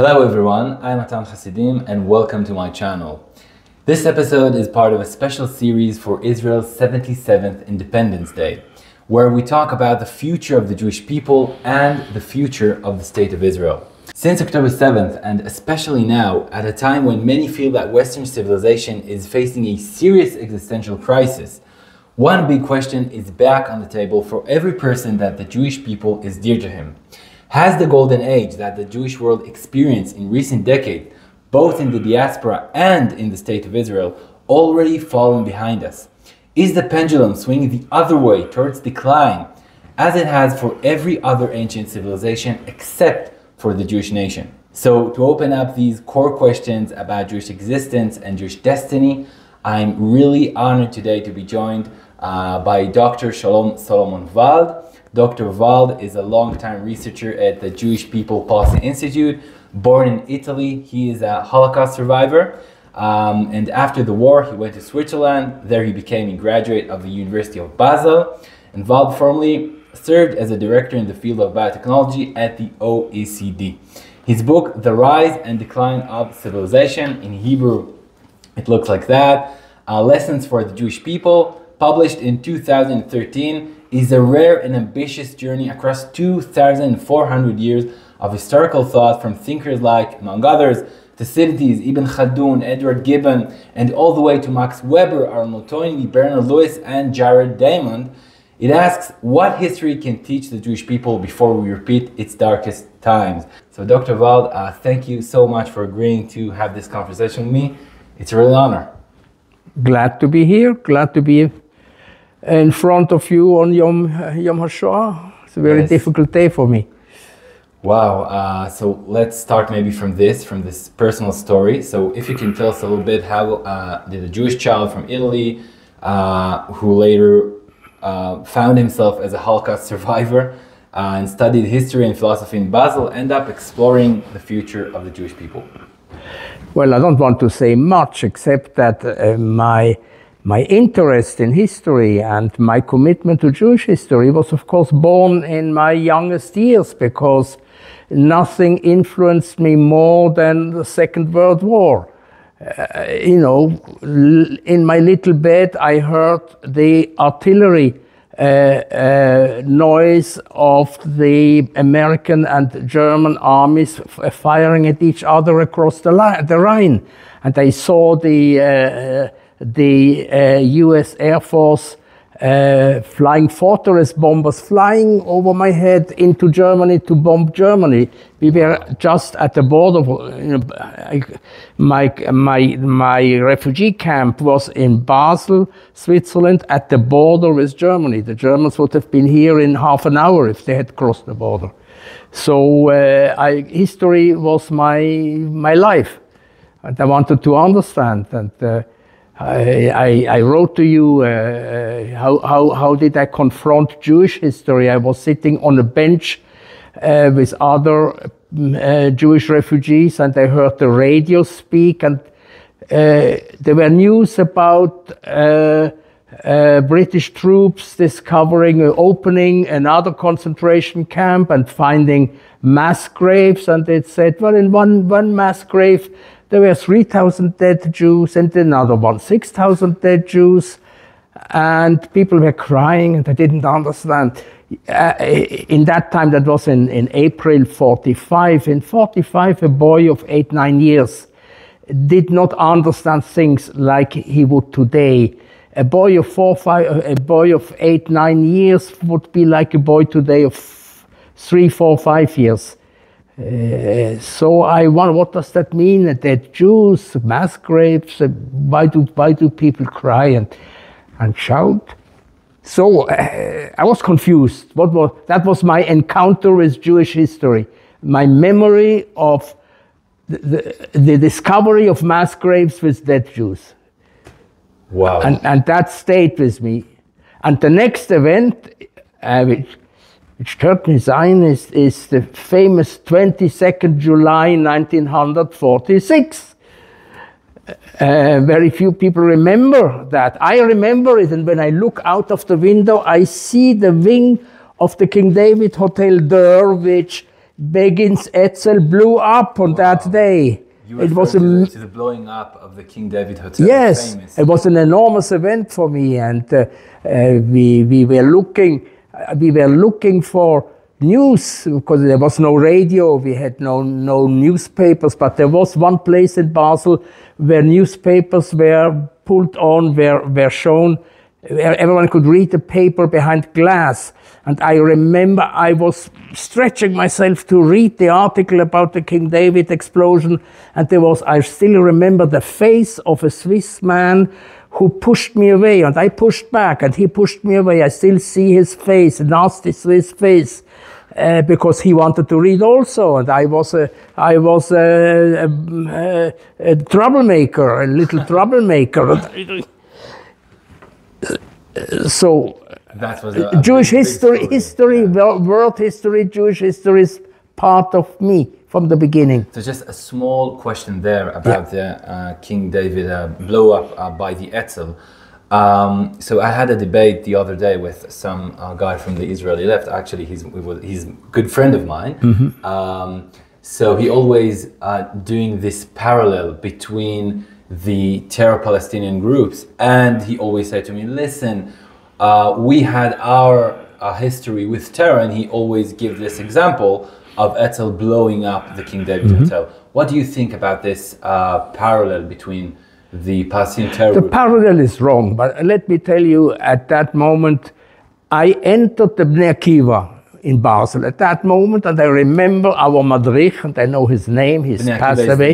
Hello everyone, I'm Matan Hasidim and welcome to my channel. This episode is part of a special series for Israel's 77th Independence Day, where we talk about the future of the Jewish people and the future of the State of Israel. Since October 7th, and especially now, at a time when many feel that Western civilization is facing a serious existential crisis, one big question is back on the table for every person that the Jewish people is dear to him. Has the golden age that the Jewish world experienced in recent decades, both in the diaspora and in the State of Israel, already fallen behind us? Is the pendulum swinging the other way towards decline, as it has for every other ancient civilization except for the Jewish nation? So to open up these core questions about Jewish existence and Jewish destiny, I'm really honored today to be joined by Dr. Shalom Salomon Wald. Dr. Wald is a long-time researcher at the Jewish People Policy Institute. Born in Italy, he is a Holocaust survivor. And after the war, he went to Switzerland. There he became a graduate of the University of Basel. And Wald formerly served as a director in the field of biotechnology at the OECD. His book, The Rise and Decline of Civilization, in Hebrew it looks like that, Lessons for the Jewish People, published in 2013, is a rare and ambitious journey across 2,400 years of historical thought from thinkers like, among others, Thucydides, Ibn Khaldun, Edward Gibbon, and all the way to Max Weber, Arnold Toynbee, Bernard Lewis, and Jared Diamond. It asks what history can teach the Jewish people before we repeat its darkest times. So Dr. Wald, thank you so much for agreeing to have this conversation with me. It's a real honor. Glad to be here, glad to be in front of you on Yom HaShoah. It's a very difficult day for me. Wow, so let's start maybe from this personal story. So if you can tell us a little bit, how did a Jewish child from Italy, who later found himself as a Holocaust survivor and studied history and philosophy in Basel, end up exploring the future of the Jewish people? Well, I don't want to say much except that my interest in history and my commitment to Jewish history was, of course, born in my youngest years, because nothing influenced me more than the Second World War. In my little bed, I heard the artillery noise of the American and German armies firing at each other across the Rhine. And I saw the US Air Force flying Fortress bombers flying over my head into Germany to bomb Germany. We were just at the border. My refugee camp was in Basel, Switzerland, at the border with Germany. The Germans would have been here in half an hour if they had crossed the border. So history was my life, and I wanted to understand. And I wrote to you how did I confront Jewish history. I was sitting on a bench with other Jewish refugees, and I heard the radio speak, and there were news about British troops discovering, opening another concentration camp and finding mass graves. And it said, well, in one mass grave there were 3,000 dead Jews, and another one 6,000 dead Jews, and people were crying, and I didn't understand. In that time, that was in April 45. In 45, a boy of 8-9 years did not understand things like he would today. A boy of 8-9 years would be like a boy today of 3, 4, 5 years. So I wonder, what does that mean? That Jews, mass graves, why do people cry and shout? So I was confused. That was my encounter with Jewish history, my memory of the discovery of mass graves with dead Jews. Wow. And that stayed with me. And the next event, which turned me Zionist, is the famous 22nd July 1946. Very few people remember that. I remember it, and when I look out of the window, I see the wing of the King David Hotel there, which Begin's Etzel blew up on that day. You it was to the blowing up of the King David Hotel. Yes, it was an enormous event for me, and we were looking for news because there was no radio, we had no newspapers, but there was one place in Basel where newspapers were pulled on, were shown, where everyone could read the paper behind glass. And I remember I was stretching myself to read the article about the King David explosion, and I still remember the face of a Swiss man who pushed me away, and I pushed back, and he pushed me away. I still see his face, a nasty Swiss face, because he wanted to read also, and I was a troublemaker, a little troublemaker. So that was Jewish history, world history, Jewish history is part of me from the beginning. So just a small question there about the King David blow up by the Etzel. So I had a debate the other day with some guy from the Israeli left. Actually, he's a good friend of mine. Mm-hmm. So he always doing this parallel between the terror Palestinian groups, and he always said to me, listen, we had our history with terror, and he always give this example of Etzel blowing up the King David Hotel. What do you think about this parallel between the Palestinian terror group? The parallel is wrong, but let me tell you, at that moment, I entered the Bnei Akiva in Basel at that moment, and I remember our Madrich, and I know his name, he's passed away.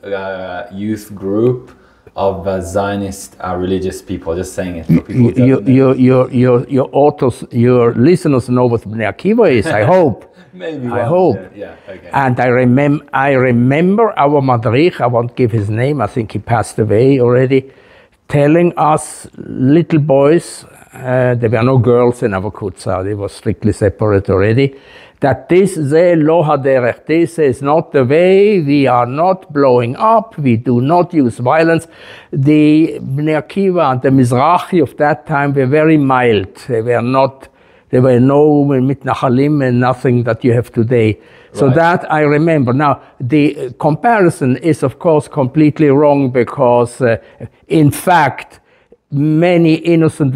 The youth group of Zionist religious people, just saying it for people. Your authors, your listeners know what Bnei Akiva is, I hope. Maybe I hope. Yeah, okay. And I remember our Madrich, I won't give his name, I think he passed away already, telling us little boys, there were no girls in our Kutzah, they were strictly separate already, that this is not the way, we are not blowing up, we do not use violence. The Bnei Akiva and the Mizrahi of that time were very mild. There were no mitnachalim and nothing that you have today. So that I remember. Now, the comparison is, of course, completely wrong because, in fact, many innocent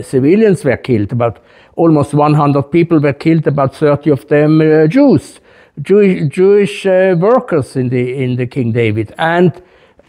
civilians were killed. About almost 100 people were killed. About 30 of them Jewish workers in the King David, and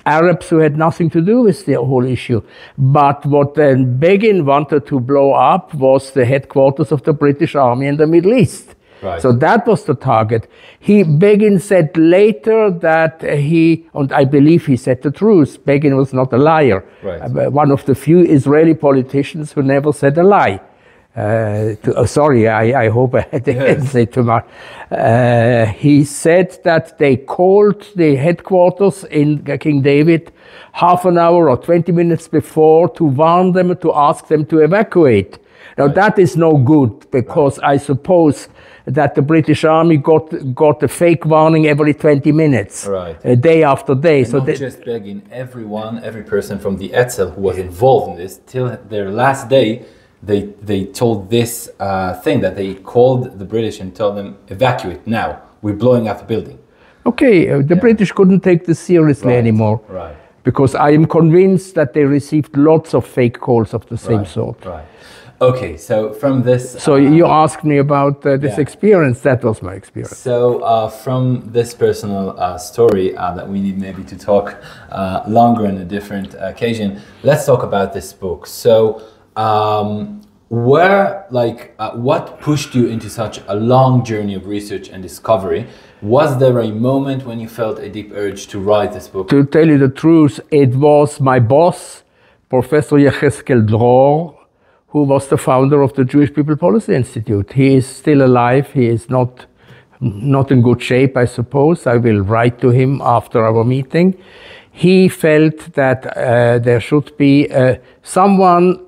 Arabs who had nothing to do with the whole issue. But what then Begin wanted to blow up was the headquarters of the British Army in the Middle East. Right. So that was the target. Begin said later that and I believe he said the truth, Begin was not a liar. Right. One of the few Israeli politicians who never said a lie. Sorry, I hope I didn't say too much. He said that they called the headquarters in King David half an hour or 20 minutes before to warn them, to ask them to evacuate. Now that is no good, because I suppose that the British Army got a fake warning every 20 minutes, day after day. And so not just Begin, every person from the Etzel who was involved in this, till their last day, they told this thing that they called the British and told them, evacuate now, we're blowing up the building. Okay, the British couldn't take this seriously anymore. Right. Because I am convinced that they received lots of fake calls of the same sort. Right. Okay, so from this... So you asked me about this experience. That was my experience. So from this personal story that we need maybe to talk longer on a different occasion, let's talk about this book. So what pushed you into such a long journey of research and discovery? Was there a moment when you felt a deep urge to write this book? To tell you the truth, it was my boss, Professor Yecheskel Dror, who was the founder of the Jewish People Policy Institute. He is still alive. He is not in good shape, I suppose. I will write to him after our meeting. He felt that there should be someone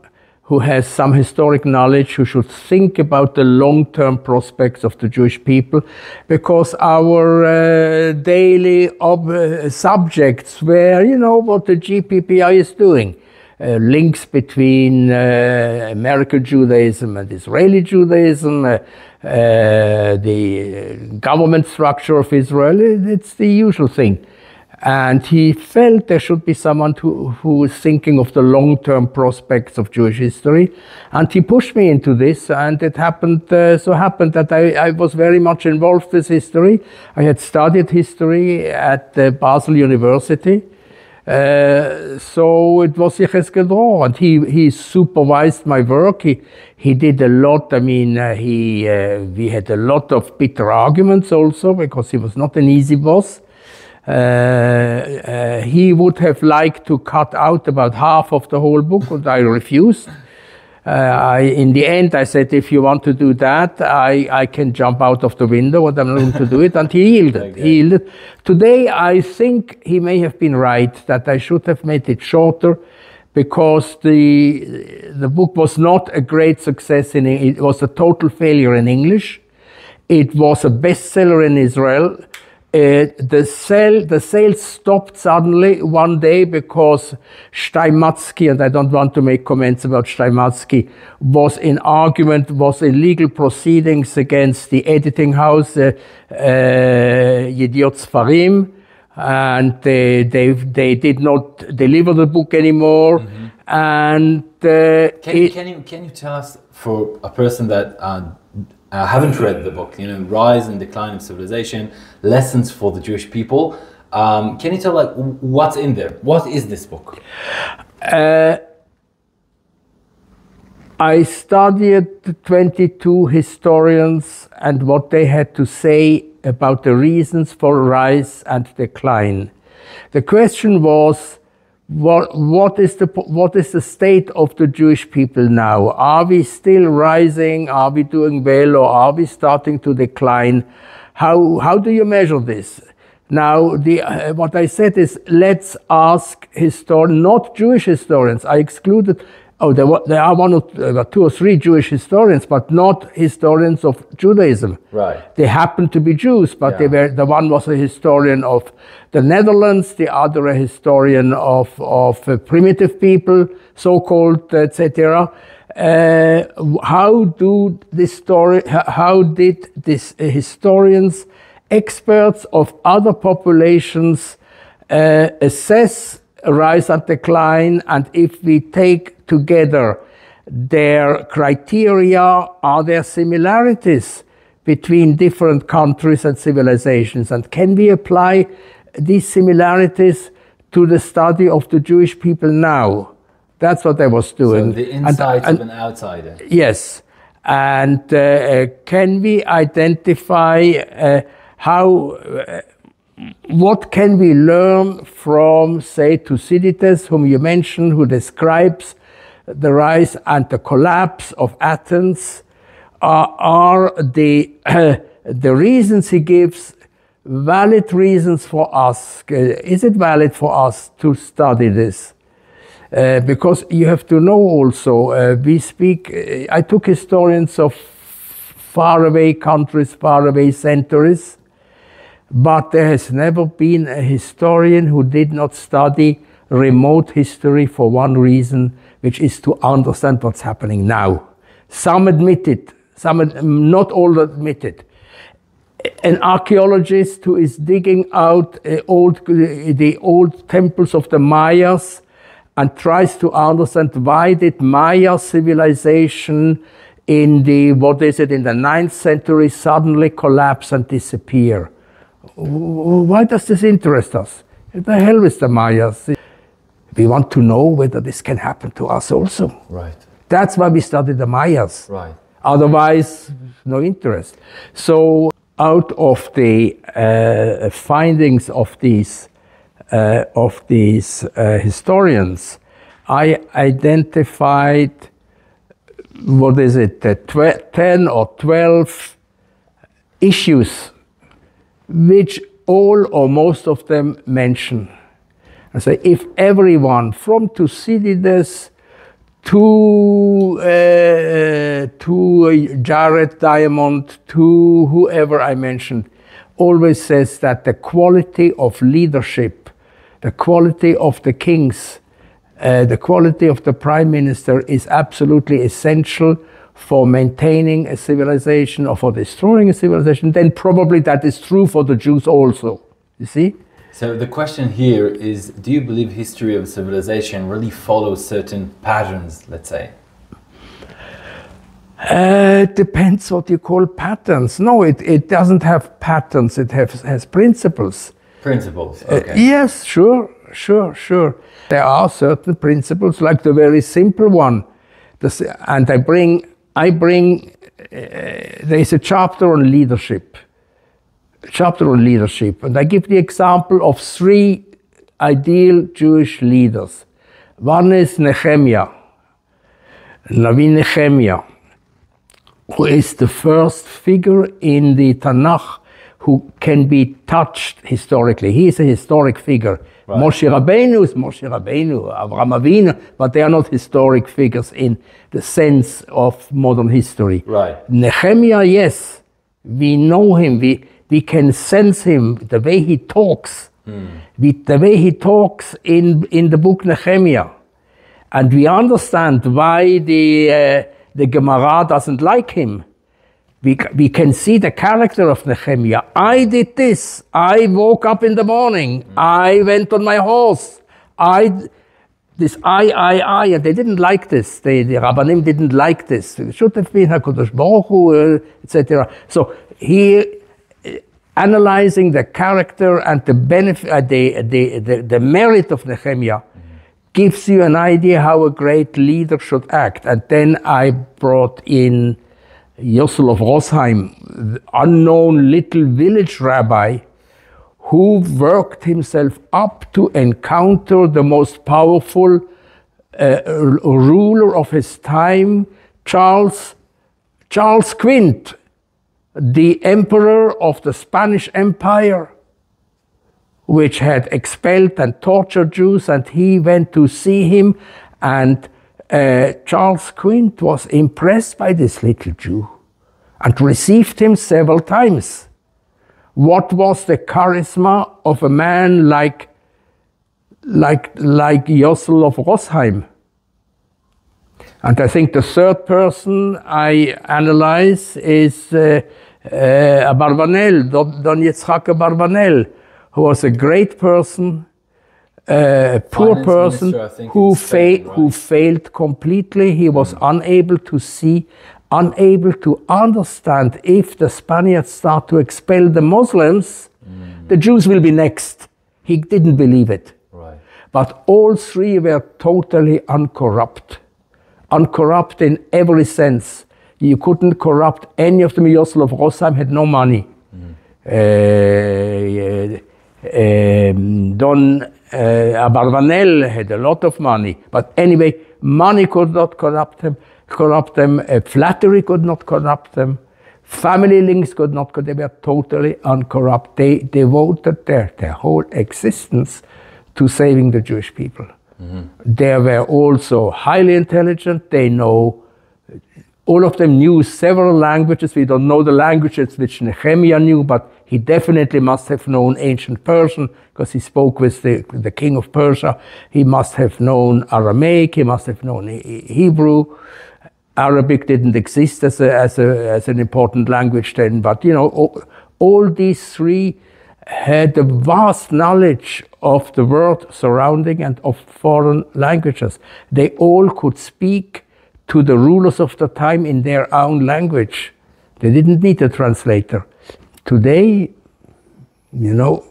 who has some historic knowledge, who should think about the long-term prospects of the Jewish people, because our daily subjects were, what the GPPI is doing. Links between American Judaism and Israeli Judaism, the government structure of Israel. It's the usual thing. And he felt there should be someone who is thinking of the long-term prospects of Jewish history. And he pushed me into this, and it happened that I was very much involved with history. I had studied history at Basel University. So it was Yechezkel Dror, and he supervised my work. He did a lot. I mean, we had a lot of bitter arguments also, because he was not an easy boss. He would have liked to cut out about half of the whole book, and I refused. In the end, I said, if you want to do that, I can jump out of the window, but I'm not going to do it. And he yielded. Okay. He yielded. Today, I think he may have been right, that I should have made it shorter, because the book was not a great success. It was a total failure in English. It was a bestseller in Israel. The sales stopped suddenly one day because Steinmatzky, and I don't want to make comments about Steinmatzky, was in legal proceedings against the editing house, Yediot Sfarim, and they did not deliver the book anymore. Mm-hmm. And can you tell us, for a person that haven't read the book, Rise and Decline of Civilization, Lessons for the Jewish People. Can you tell what's in there? What is this book? I studied 22 historians and what they had to say about the reasons for rise and decline. The question was, what is the state of the Jewish people now? Are we still rising? Are we doing well, or are we starting to decline? How do you measure this? Now, what I said is, let's ask historians, not Jewish historians. I excluded. There are two or three Jewish historians, but not historians of Judaism. Right. They happened to be Jews, but the one was a historian of the Netherlands, the other a historian of primitive people, so-called, etc. How did these historians, experts of other populations, assess rise and decline, and if we take together their criteria, are there similarities between different countries and civilizations, and can we apply these similarities to the study of the Jewish people now? That's what I was doing. So the insights of an outsider. Yes, and can we identify what can we learn from, say, Thucydides, whom you mentioned, who describes the rise and the collapse of Athens? Are the reasons he gives valid reasons for us? Is it valid for us to study this? Because you have to know also, I took historians of faraway countries, faraway centuries, but there has never been a historian who did not study remote history for one reason, which is to understand what's happening now. Some admit it, not all admit it. An archaeologist who is digging out the old temples of the Mayas and tries to understand why did Maya civilization in the 9th century suddenly collapse and disappear. Why does this interest us? The hell with the Mayas. We want to know whether this can happen to us also. Right. That's why we study the Mayas. Right. Otherwise, no interest. So out of the findings of these historians, I identified, 10 or 12 issues which all or most of them mention. I say, if everyone from Thucydides to Jared Diamond, to whoever I mentioned, always says that the quality of leadership, the quality of the kings, the quality of the prime minister is absolutely essential for maintaining a civilization or for destroying a civilization, then probably that is true for the Jews also. You see? So the question here is, do you believe history of civilization really follows certain patterns, let's say? Depends what you call patterns. No, it doesn't have patterns, it has principles. Principles, okay. Yes, sure. There are certain principles, like the very simple one. And there is a chapter on leadership. And I give the example of 3 ideal Jewish leaders. One is Nehemiah, who is the first figure in the Tanakh who can be touched historically. He is a historic figure. Right. Moshe Rabbeinu is Moshe Rabbeinu, Avraham Avinu, but they are not historic figures in the sense of modern history. Right. Nehemiah, yes, we know him, we can sense him, the way he talks, the way he talks in the book Nehemiah. And we understand why the Gemara doesn't like him. We can see the character of Nehemiah. I did this. I woke up in the morning. I went on my horse. And they didn't like this. The Rabbanim didn't like this. It should have been HaKadosh Baruch Hu, etc. So he analyzing the character and the benefit, the merit of Nehemiah gives you an idea how a great leader should act. And then I brought in Yossel of Rosheim, the unknown little village rabbi who worked himself up to encounter the most powerful ruler of his time, Charles Quint, the emperor of the Spanish Empire, which had expelled and tortured Jews, and he went to see him, and Charles Quint was impressed by this little Jew and received him several times. What was the charisma of a man like Yossel of Rosheim? And I think the third person I analyze is Abarbanel, Don Yitzhak Abarbanel, who was a great person, a poor person who failed completely. He was unable to see, unable to understand if the Spaniards start to expel the Muslims, the Jews will be next. He didn't believe it. Right. But all 3 were totally uncorrupt. Uncorrupt in every sense. You couldn't corrupt any of them. Yossel of Rosheim had no money. Don Abarbanel had a lot of money. But anyway, money could not corrupt them. Flattery could not corrupt them. Family links could not. They were totally uncorrupt. They devoted their whole existence to saving the Jewish people. They were also highly intelligent. They know, all of them knew several languages. We don't know the languages which Nehemiah knew, but he definitely must have known ancient Persian because he spoke with the king of Persia. He must have known Aramaic. He must have known Hebrew. Arabic didn't exist as an important language then, but you know, all these 3 had a vast knowledge of the world surrounding and of foreign languages. They all could speak to the rulers of the time in their own language. They didn't need a translator. Today, you know.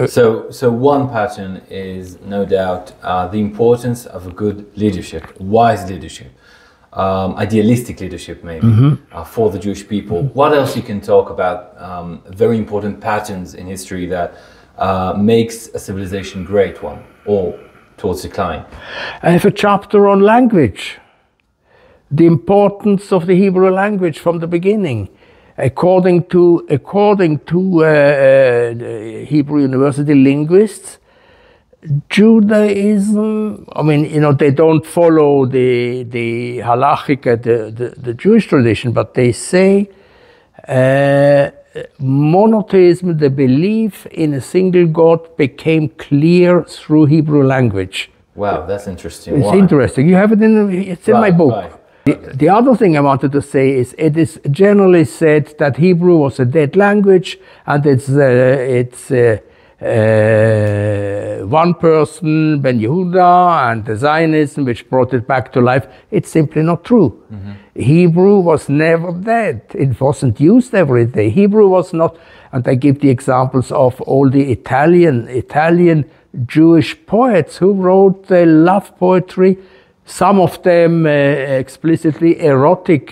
So one pattern is no doubt the importance of a good leadership, wise leadership, idealistic leadership maybe, for the Jewish people. What else you can talk about very important patterns in history that makes a civilization great one or towards decline? I have a chapter on language, the importance of the Hebrew language from the beginning. According to Hebrew University linguists, Judaism, I mean, you know, they don't follow the halachic, the Jewish tradition, but they say monotheism, the belief in a single God, became clear through Hebrew language. Wow, that's interesting. It's interesting. You have it it's in my book. Right. The other thing I wanted to say is it is generally said that Hebrew was a dead language, and it's one person, Ben Yehuda, and the Zionism, which brought it back to life. It's simply not true. Hebrew was never dead. It wasn't used every day. Hebrew was not, and I give the examples of all the Italian Jewish poets who wrote love poetry, some of them explicitly erotic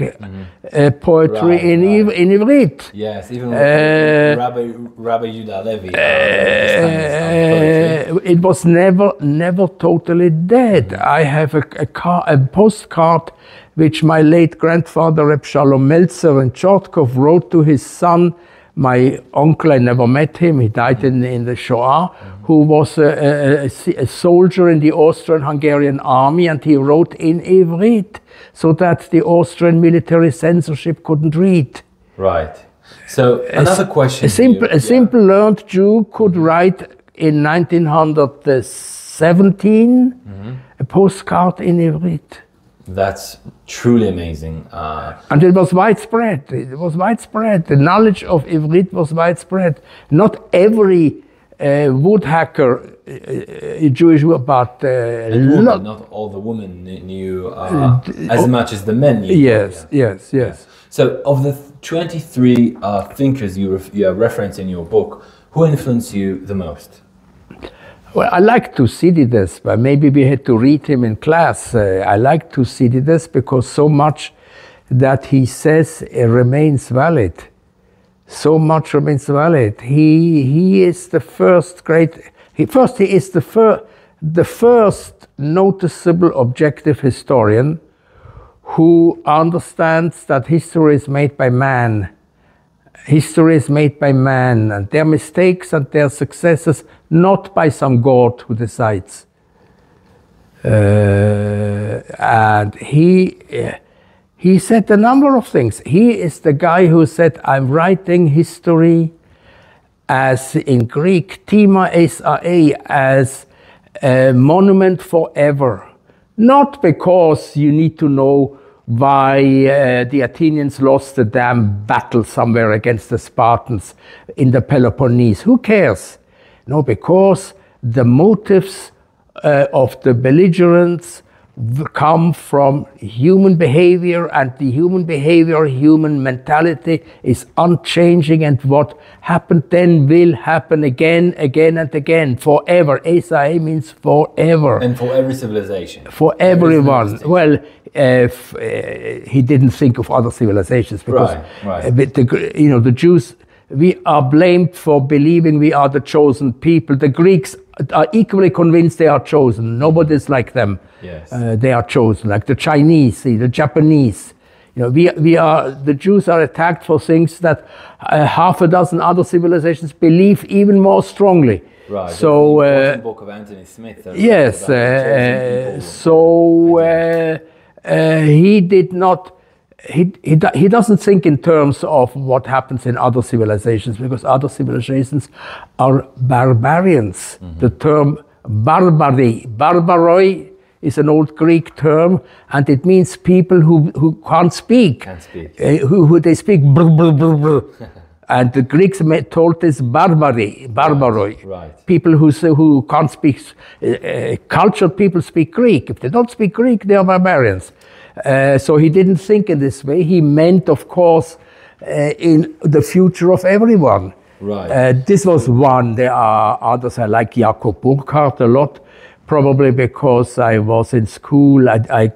poetry in Ivrit. Yes, even Rabbi Yudah Levi. It was never totally dead. I have a postcard which my late grandfather, Reb Shalom Meltzer in Chortkov, wrote to his son. My uncle, I never met him, he died in the Shoah, who was a soldier in the Austrian-Hungarian army, and he wrote in Ivrit so that the Austrian military censorship couldn't read. Right. So another question. A simple learned Jew could write in 1917 a postcard in Ivrit. That's truly amazing. And it was widespread. It was widespread. The knowledge of Ivrit was widespread. Not every woodhacker, Jewish, but not all the women knew as much as the men knew. Yes, yes, yes. So, of the 23 thinkers you reference in your book, who influenced you the most? Well, I like Thucydides, but maybe we had to read him in class. I like Thucydides because so much that he says remains valid. So much remains valid. He is the first great. He is the first noticeable objective historian who understands that history is made by man. History is made by man, and their mistakes and their successes, not by some god who decides. And he said a number of things. He is the guy who said, I'm writing history as in Greek, tima esae, as a monument forever. Not because you need to know why the Athenians lost the damn battle somewhere against the Spartans in the Peloponnese. Who cares? No, because the motives of the belligerents come from human behavior, and the human mentality is unchanging, and what happened then will happen again and again, forever. Esae means forever. And for every civilization. For everyone. Well, he didn't think of other civilizations because the Jews, we are blamed for believing we are the chosen people. The Greeks are equally convinced they are chosen. Nobody's like them. Yes. They are chosen, like the Chinese, the Japanese. The Jews are attacked for things that half a dozen other civilizations believe even more strongly. Right. So, the book of Anthony Smith. Yes. He did not. He doesn't think in terms of what happens in other civilizations, because other civilizations are barbarians. The term barbaroi is an old Greek term, and it means people who can't speak. Who they speak brr, brr, brr, brr. And the Greeks told this barbaroi. Right. People who can't speak, cultured people speak Greek. If they don't speak Greek, they are barbarians. So he didn't think in this way. He meant, of course, in the future of everyone. Right. This was one. There are others. I like Jakob Burckhardt a lot, probably because I was in school. I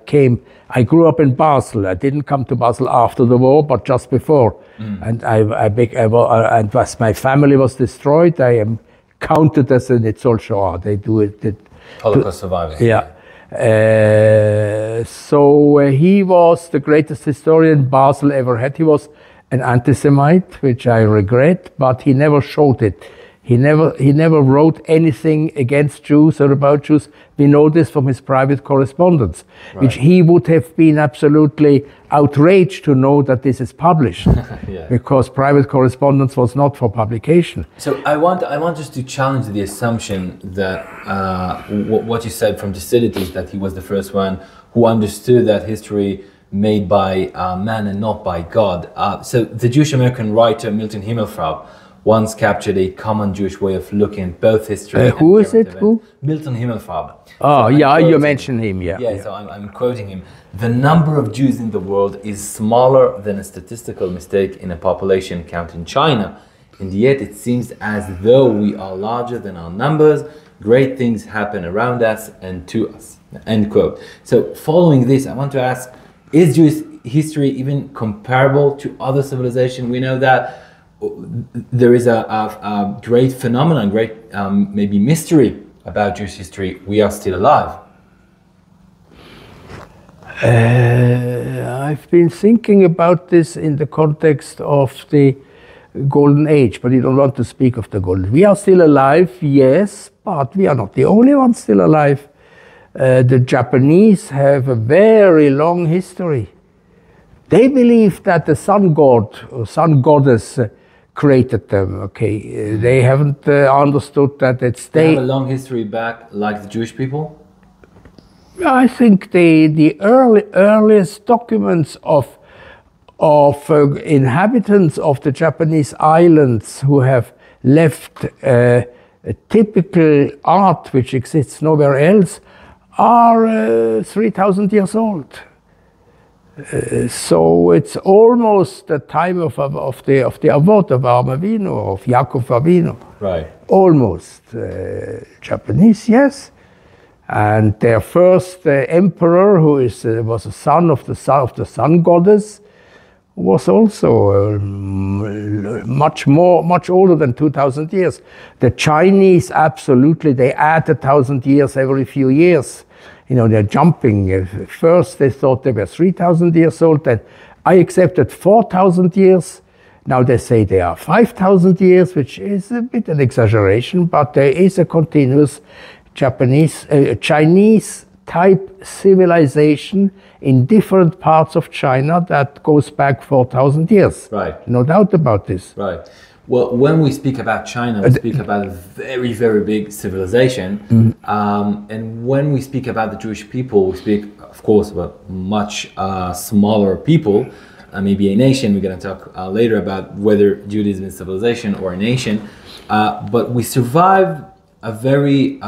grew up in Basel. I didn't come to Basel after the war, but just before. And and as my family was destroyed, I am counted as a Nitzol Shoah. They do it. Holocaust survivor. Yeah. So he was the greatest historian Basel ever had. He was an anti-Semite, which I regret, but he never showed it. He never wrote anything against Jews or about Jews. We know this from his private correspondence, which he would have been absolutely outraged to know that this is published, because private correspondence was not for publication. So I want just to challenge the assumption that what you said from Thucydides, that he was the first one who understood that history made by man and not by God. So the Jewish American writer Milton Himmelfarb once captured a common Jewish way of looking at both history and who is it? events. Who? Milton Himmelfarb. Oh, yeah, you mentioned him, yeah. Yeah, so I'm quoting him. The number of Jews in the world is smaller than a statistical mistake in a population count in China, and yet it seems as though we are larger than our numbers. Great things happen around us and to us. End quote. So following this, I want to ask, is Jewish history even comparable to other civilizations? We know that there is a great phenomenon, great maybe mystery about Jewish history. We are still alive. I've been thinking about this in the context of the Golden Age, but you don't want to speak of the Golden Age. We are still alive, yes, but we are not the only ones still alive. The Japanese have a very long history. They believe that the sun god or sun goddess created them. Okay, they haven't understood that it's they have a long history back, like the Jewish people. I think the earliest documents of inhabitants of the Japanese islands who have left a typical art which exists nowhere else are 3,000 years old. So it's almost the time of the Avot of Avinu, of Yaakov Avinu. Right. Almost. Japanese, yes. And their first emperor, who was a son of the sun goddess, was also much older than 2,000 years. The Chinese, absolutely, they add 1,000 years every few years. You know, they're jumping. First, they thought they were 3,000 years old. Then I accepted 4,000 years. Now they say they are 5,000 years, which is a bit an exaggeration, but there is a continuous Chinese type civilization in different parts of China that goes back 4,000 years. Right. No doubt about this. Right. Well, when we speak about China, we speak about a very, very big civilization. And when we speak about the Jewish people, we speak, of course, about much smaller people, maybe a nation. We're going to talk later about whether Judaism is a civilization or a nation. But we survived a very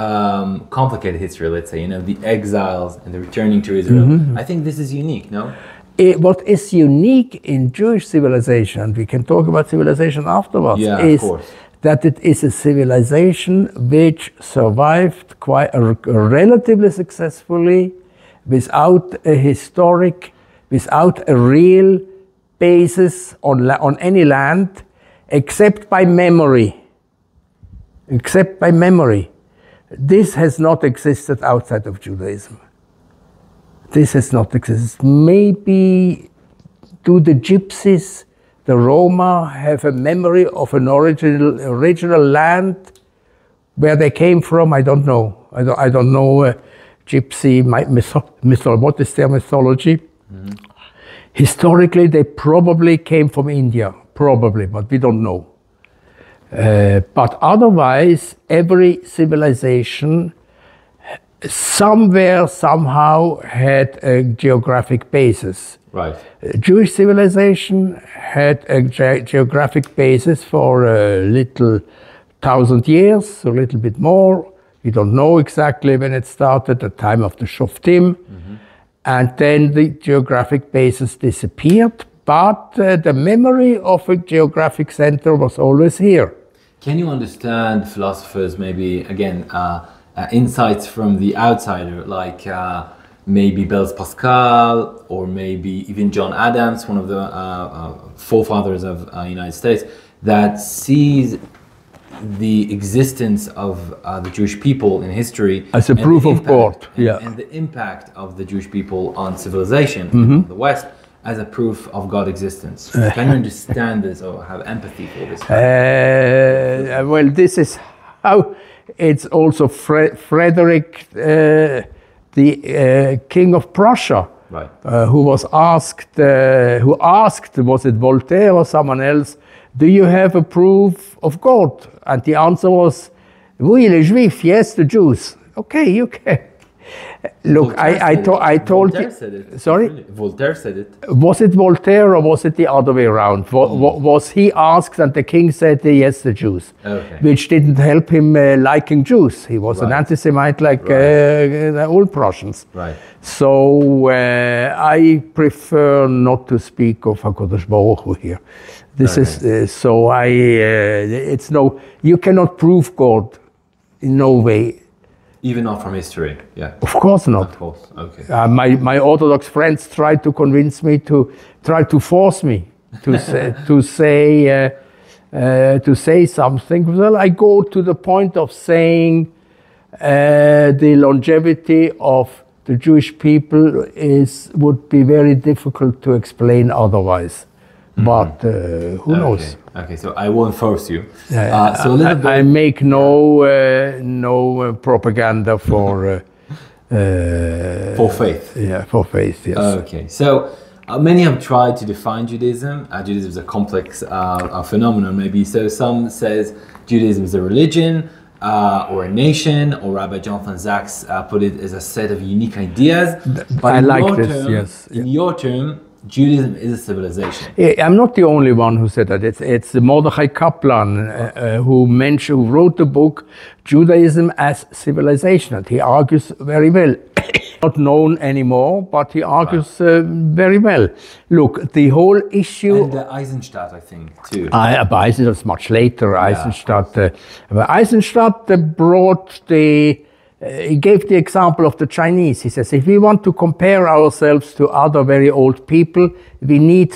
complicated history, let's say, the exiles and the returning to Israel. I think this is unique, no? What is unique in Jewish civilization, we can talk about civilization afterwards, is that it is a civilization which survived quite relatively successfully without a historic, without a real basis on any land, except by memory. Except by memory. This has not existed outside of Judaism. This has not existed. Maybe do the Gypsies, the Roma, have a memory of an original land where they came from? I don't know. I don't know Gypsy what is their mythology? Historically, they probably came from India, probably, but we don't know. But otherwise, every civilization somewhere, somehow had a geographic basis. Right. Jewish civilization had a geographic basis for a little 1,000 years, a little bit more. We don't know exactly when it started, the time of the Shoftim. And then the geographic basis disappeared, but the memory of a geographic center was always here. Can you understand philosophers, maybe, again, insights from the outsider, like maybe Blaise Pascal, or maybe even John Adams, one of the forefathers of the United States, that sees the existence of the Jewish people in history as a proof of God, and the impact of the Jewish people on civilization in the West as a proof of God's existence. Can you understand this or have empathy for this? Well, this is how it's also Frederick, the King of Prussia, right. who was asked, was it Voltaire or someone else, do you have a proof of God? And the answer was, oui, les Juifs, yes, the Jews. Okay, you can. Look, I told Voltaire you. said it. Sorry? Really? Voltaire said it. Was it Voltaire or was it the other way around? Was he asked and the king said yes, the Jews, Okay. which didn't help him liking Jews. He was an Right. anti-Semite like the old Prussians. Right. So I prefer not to speak of HaKadosh Baruch Hu here. This is so it's no. You cannot prove God in no way. Even not from history. Yeah. Of course not. Of course. Okay. My Orthodox friends tried to convince me to force me to say, to say something. Well, I go to the point of saying the longevity of the Jewish people would be very difficult to explain otherwise. But who knows? Okay, so I won't force you. So a little bit. I make no propaganda for faith. Yeah, for faith. Yes. Okay, so many have tried to define Judaism. Judaism is a complex phenomenon, maybe. So some says Judaism is a religion or a nation, or Rabbi Jonathan Sachs put it as a set of unique ideas. But I like this. Yes. In your term, Judaism is a civilization. I'm not the only one who said that. It's Mordechai Kaplan who wrote the book Judaism as Civilization. And he argues very well. Not known anymore, but he argues very well. Look, the whole issue. And Eisenstadt, I think, too. But Eisenstadt's much later. Eisenstadt brought he gave the example of the Chinese. He says, if we want to compare ourselves to other very old people, we need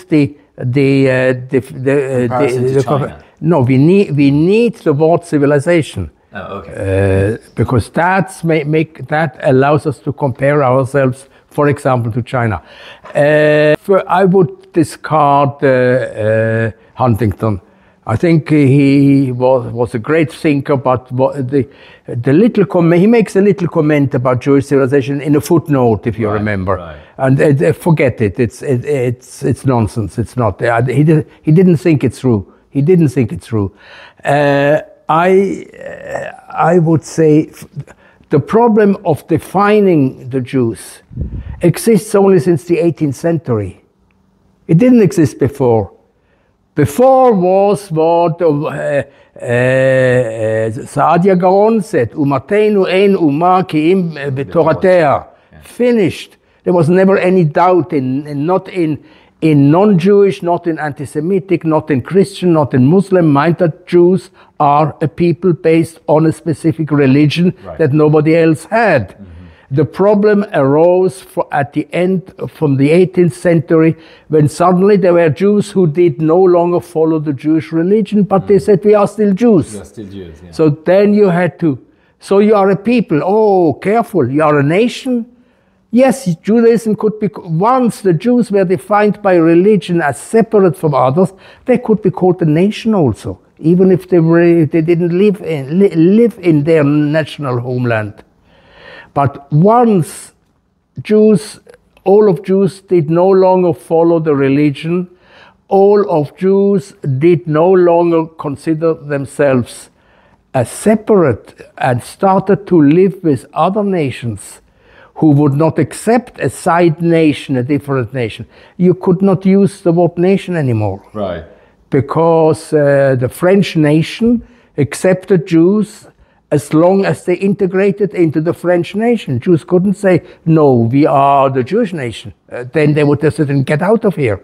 no, we need the word civilization. Oh, okay. Because that allows us to compare ourselves, for example, to China. I would discard Huntington. I think he was a great thinker, but the little comment, he makes a little comment about Jewish civilization in a footnote, if you remember. Right. And forget it. It's nonsense. It's not. He didn't think it through. He didn't think it through. I would say the problem of defining the Jews exists only since the 18th century. It didn't exist before. Before was what Saadia Gaon said, Umatenu ein uma ki im betoratea. Finished. There was never any doubt not in non-Jewish, not in anti-Semitic, not in Christian, not in Muslim mind that Jews are a people based on a specific religion that nobody else had. Mm-hmm. The problem arose at the end from the 18th century when suddenly there were Jews who did no longer follow the Jewish religion, but they said, we are still Jews. We are still Jews, yeah. So then you had to, so you are a people, oh, careful, you are a nation? Yes, Judaism could be, once the Jews were defined by religion as separate from others, they could be called a nation also, even if they didn't live in their national homeland. But once all of Jews did no longer follow the religion, all of Jews did no longer consider themselves as separate and started to live with other nations who would not accept a side nation, a different nation. You could not use the word nation anymore. Right. Because the French nation accepted Jews as long as they integrated into the French nation. Jews couldn't say, no, we are the Jewish nation. Then they would just say, get out of here.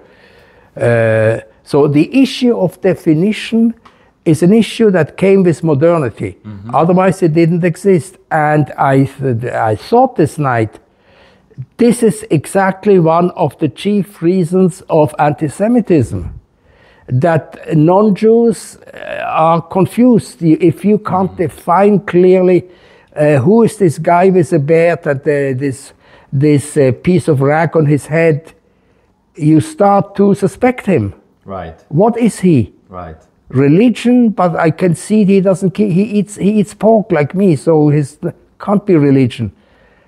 So the issue of definition is an issue that came with modernity. Mm-hmm. Otherwise it didn't exist. And I thought this night, this is exactly one of the chief reasons of anti-Semitism. That non-Jews are confused. If you can't define clearly who is this guy with a beard and this piece of rag on his head, you start to suspect him. Right. What is he? Right. Religion, but I can see he eats pork like me, so his can't be religion.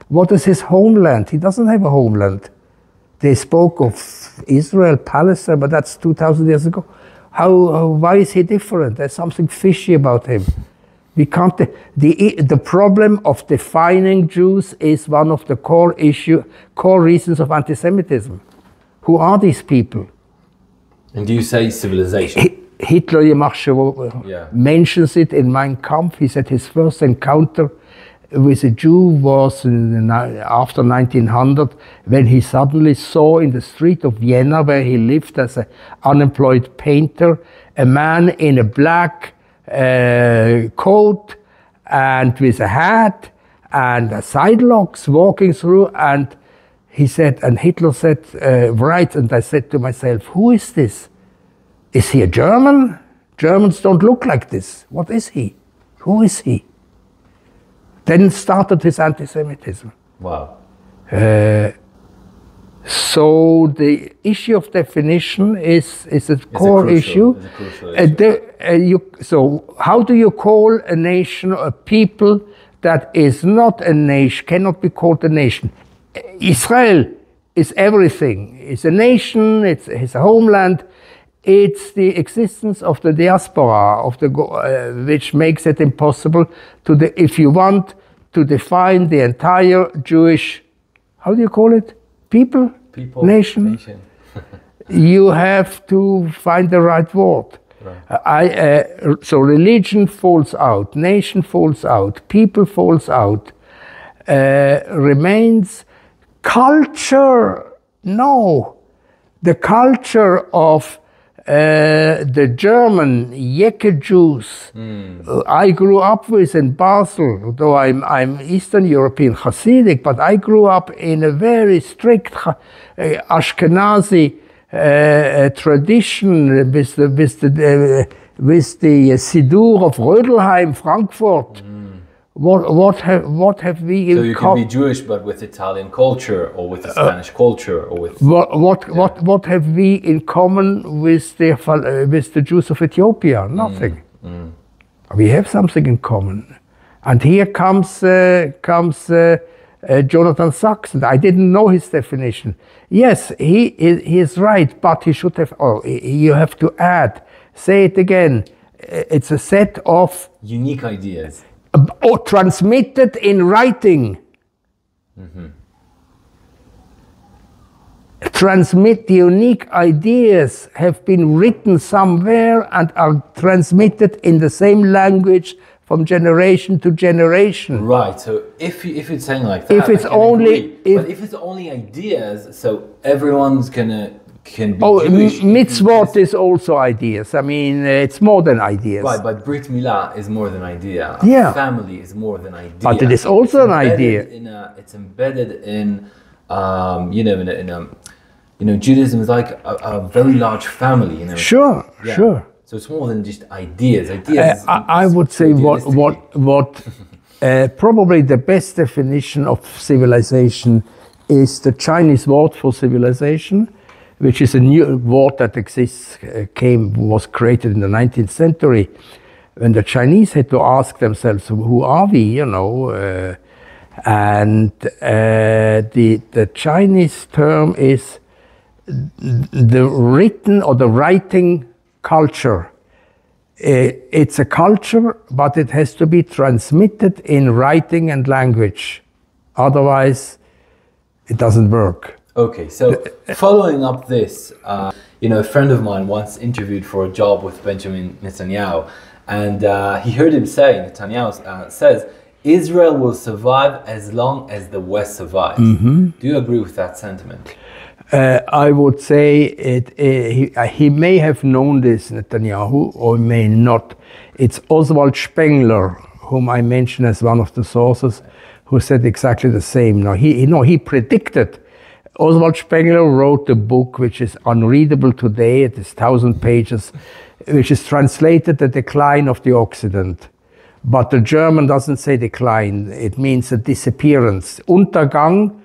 What is his homeland? He doesn't have a homeland. They spoke of Israel, Palestine, but that's 2,000 years ago. Why is he different? There's something fishy about him. We can't. The problem of defining Jews is one of the core reasons of anti-Semitism. Who are these people? And do you say civilization? Hitler mentions it in Mein Kampf. He said his first encounter with a Jew was after 1900, when he suddenly saw in the street of Vienna, where he lived as an unemployed painter, a man in a black coat and with a hat and a side locks walking through, and he said, and Hitler said, right, and I said to myself, who is this? Is he a German? Germans don't look like this. What is he? Who is he? Then started his anti-Semitism. Wow. So the issue of definition is a core issue. So how do you call a nation or a people that is not a nation, cannot be called a nation? Israel is everything. It's a nation, it's a homeland. It's the existence of the diaspora, which makes it impossible if you want to define the entire Jewish, how do you call it? People? Nation. You have to find the right word. Right. So religion falls out, nation falls out, people falls out, remains culture. No, the culture of the German Yeke Jews I grew up with in Basel, though I'm Eastern European Hasidic, but I grew up in a very strict Ashkenazi tradition with the Siddur of Rödelheim, Frankfurt. What have we in So you can be Jewish but with Italian culture or with the Spanish culture or with what have we in common with the Jews of Ethiopia? Nothing. We have something in common, and here comes Jonathan Sachs. I didn't know his definition. Yes, he is right, but he should have. You have to add. Say it again. It's a set of unique ideas. Or transmitted in writing. Transmit the unique ideas have been written somewhere and are transmitted in the same language from generation to generation. Right. So if you're saying like that, if it's only but if it's only ideas, so everyone's can be Jewish. Mitzvot is also ideas. I mean, it's more than ideas. Right, but Brit Milah is more than idea. Yeah. Family is more than idea. But it is also an idea. It's embedded in, Judaism is like a very large family. Sure, yeah. Sure. So it's more than just ideas. Ideas. I would say what probably the best definition of civilization is the Chinese word for civilization, which is a new word that was created in the 19th century, when the Chinese had to ask themselves, who are we, and the Chinese term is the written or the writing culture. It's a culture, but it has to be transmitted in writing and language. Otherwise, it doesn't work. Okay, so following up this, a friend of mine once interviewed for a job with Benjamin Netanyahu, and he heard him say, Netanyahu says, Israel will survive as long as the West survives. Do you agree with that sentiment? I would say he may have known this, Netanyahu, or may not. It's Oswald Spengler, whom I mentioned as one of the sources, who said exactly the same. Now, he predicted. Oswald Spengler wrote a book which is unreadable today. It is 1,000 pages, which is translated The Decline of the Occident. But the German doesn't say decline. It means a disappearance. Untergang,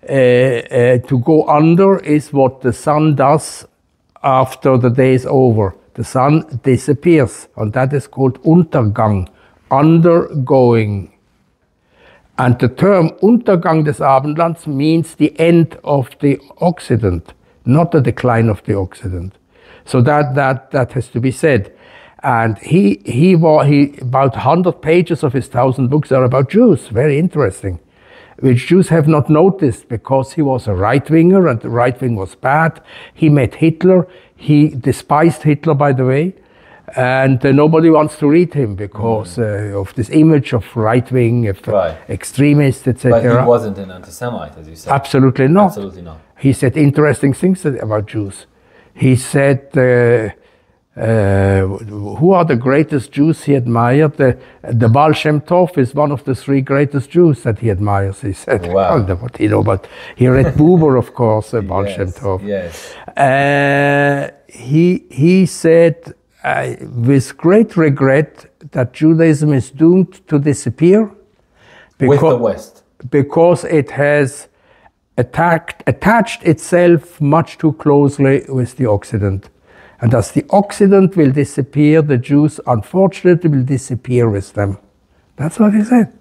to go under, is what the sun does after the day is over. The sun disappears, and that is called Untergang, undergoing. And the term Untergang des Abendlands means the end of the Occident, not the decline of the Occident. So that has to be said. And he about 100 pages of his 1,000 books are about Jews, very interesting, which Jews have not noticed because he was a right-winger and the right wing was bad. He met Hitler. He despised Hitler, by the way. And nobody wants to read him because of this image of right-wing, of extremists, etc. But he wasn't an anti-Semite, as you said. Absolutely not. Absolutely not. He said interesting things about Jews. He said, who are the greatest Jews he admired? The Baal Shem Tov is one of the 3 greatest Jews that he admires, he said. Wow. I don't know what he knows, but he read Buber, of course, Baal Shem Tov. Yes. He said, with great regret, that Judaism is doomed to disappear. With the West. Because it has attached itself much too closely with the Occident. And as the Occident will disappear, the Jews, unfortunately, will disappear with them. That's what he said.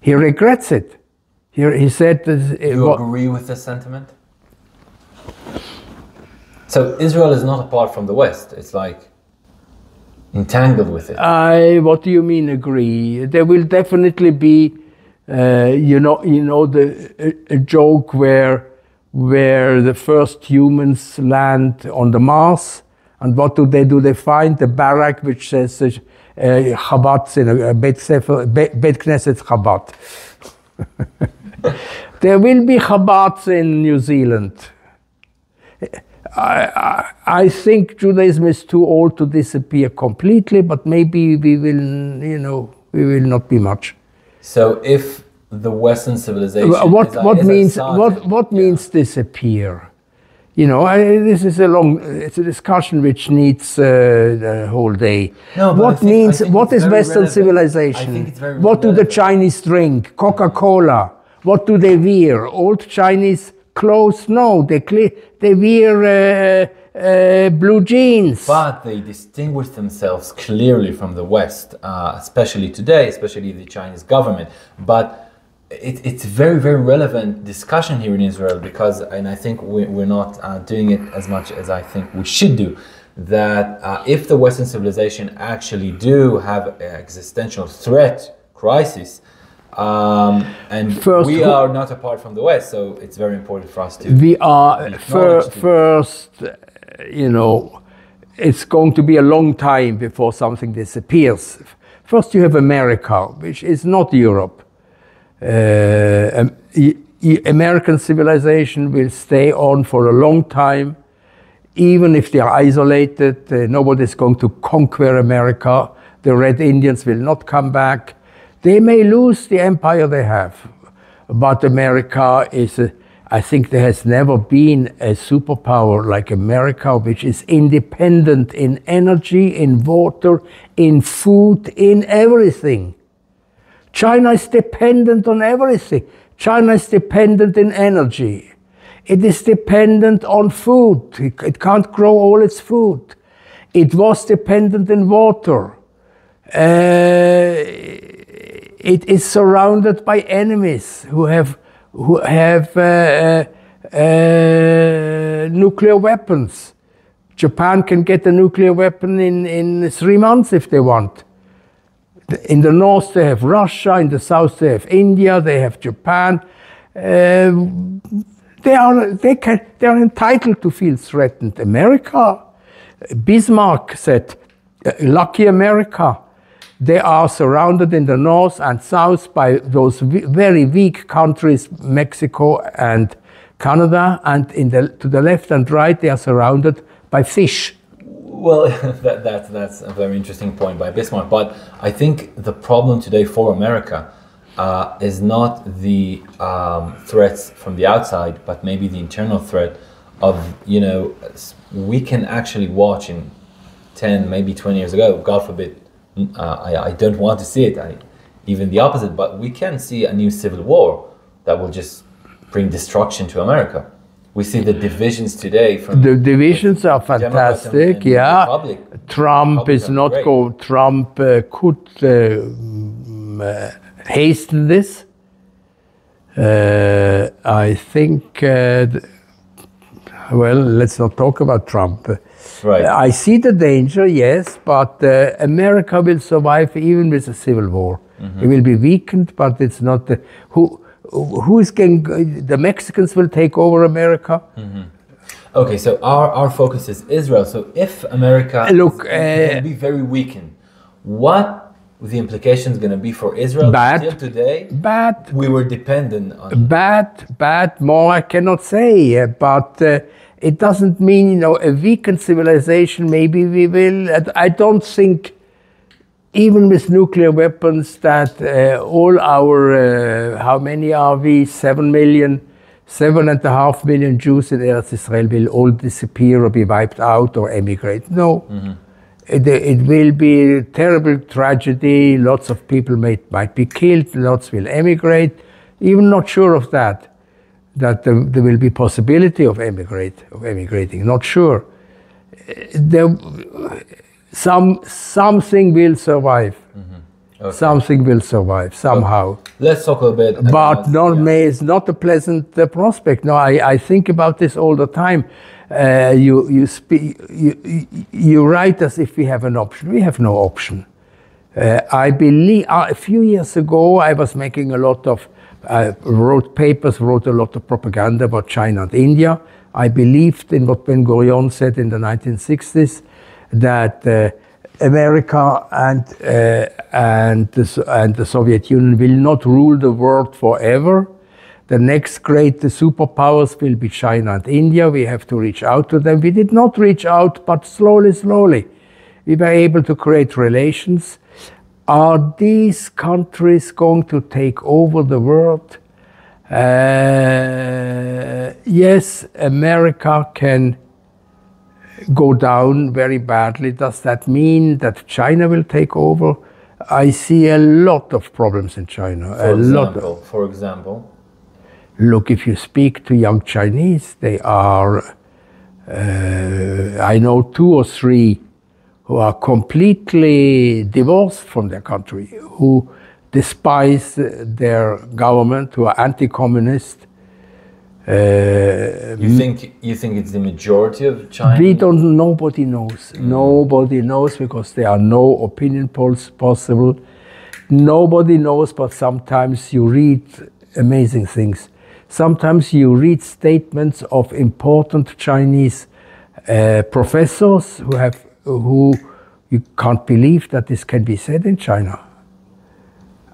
He regrets it. He said... Do you agree with this sentiment? So Israel is not apart from the West. It's like entangled with it. What do you mean agree? There will definitely be, a joke where the first humans land on the Mars. And what do? They find the barrack which says Chabad in a Bet Knesset Chabad. There will be Chabads in New Zealand. I think Judaism is too old to disappear completely, but maybe we will not be much. So if the Western civilization what means disappear? This is it's a discussion which needs the whole day. No, what is Western civilization? I think it's very what do the Chinese drink? Coca-Cola. What do they wear? Old Chinese clothes? No, they wear blue jeans. But they distinguish themselves clearly from the West, especially today, especially the Chinese government. But it's very, very relevant discussion here in Israel because, and I think we're not doing it as much as I think we should do, that if the Western civilization actually do have an existential threat, crisis, and we are not apart from the West, so it's very important for us to... We are, first, it's going to be a long time before something disappears. First you have America, which is not Europe. American civilization will stay on for a long time, even if they are isolated. Nobody is going to conquer America. The Red Indians will not come back. They may lose the empire they have, but America is, I think there has never been a superpower like America, which is independent in energy, in water, in food, in everything. China is dependent on everything. China is dependent in energy. It is dependent on food. It can't grow all its food. It was dependent in water. It is surrounded by enemies who have nuclear weapons. Japan can get a nuclear weapon in 3 months if they want. In the north they have Russia, in the south they have India, they have Japan. They are entitled to feel threatened. America, Bismarck said, lucky America. They are surrounded in the north and south by those very weak countries, Mexico and Canada, and to the left and right they are surrounded by fish. Well, that's a very interesting point by Bismarck. But I think the problem today for America is not the threats from the outside, but maybe the internal threat of, we can actually watch in 10, maybe 20 years ago, God forbid, I don't want to see it, even the opposite, but we can see a new civil war that will just bring destruction to America. We see the divisions today. The divisions are fantastic, yeah. Republic. Trump is not going. Trump could hasten this. I think. Well, let's not talk about Trump. Right. I see the danger, yes, but America will survive even with a civil war. It will be weakened, but it's not the, who's going. The Mexicans will take over America. Okay, so our focus is Israel. So if America is going to be very weakened, what the implications going to be for Israel? Till today, we were dependent on bad. More I cannot say, but it doesn't mean, you know, a weakened civilization. Maybe we will. I don't think, even with nuclear weapons, that all our how many are we? 7 million. 7.5 million Jews in Eretz Israel will all disappear or be wiped out or emigrate. No. It will be a terrible tragedy. Lots of people might be killed. Lots will emigrate. Even not sure of that there will be possibility of emigrating. Not sure. Something will survive. Okay. Something will survive somehow. Okay. Let's talk a bit about... But it's not a pleasant prospect. No, I think about this all the time. You write as if we have an option. We have no option. I believe a few years ago I was making a lot of wrote a lot of propaganda about China and India. I believed in what Ben Gurion said in the 1960s, that America and the Soviet Union will not rule the world forever. The next great superpowers will be China and India. We have to reach out to them. We did not reach out, but slowly, we were able to create relations. Are these countries going to take over the world? Yes, America can go down very badly. Does that mean that China will take over? I see a lot of problems in China. For example? Look, if you speak to young Chinese, they are, I know 2 or 3 who are completely divorced from their country, who despise their government, who are anti-communist. You think it's the majority of China? Nobody knows. Nobody knows, because there are no opinion polls possible. Nobody knows, but sometimes you read amazing things. Sometimes you read statements of important Chinese professors who you can't believe that this can be said in China.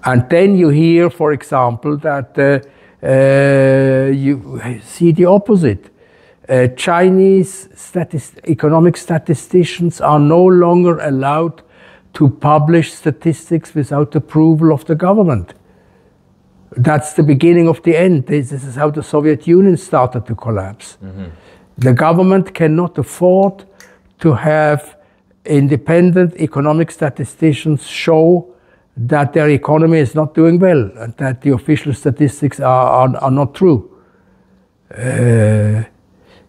And then you hear, for example, that you see the opposite. Chinese economic statisticians are no longer allowed to publish statistics without approval of the government. That's the beginning of the end. This is how the Soviet Union started to collapse. The government cannot afford to have independent economic statisticians show that their economy is not doing well and that the official statistics are not true. There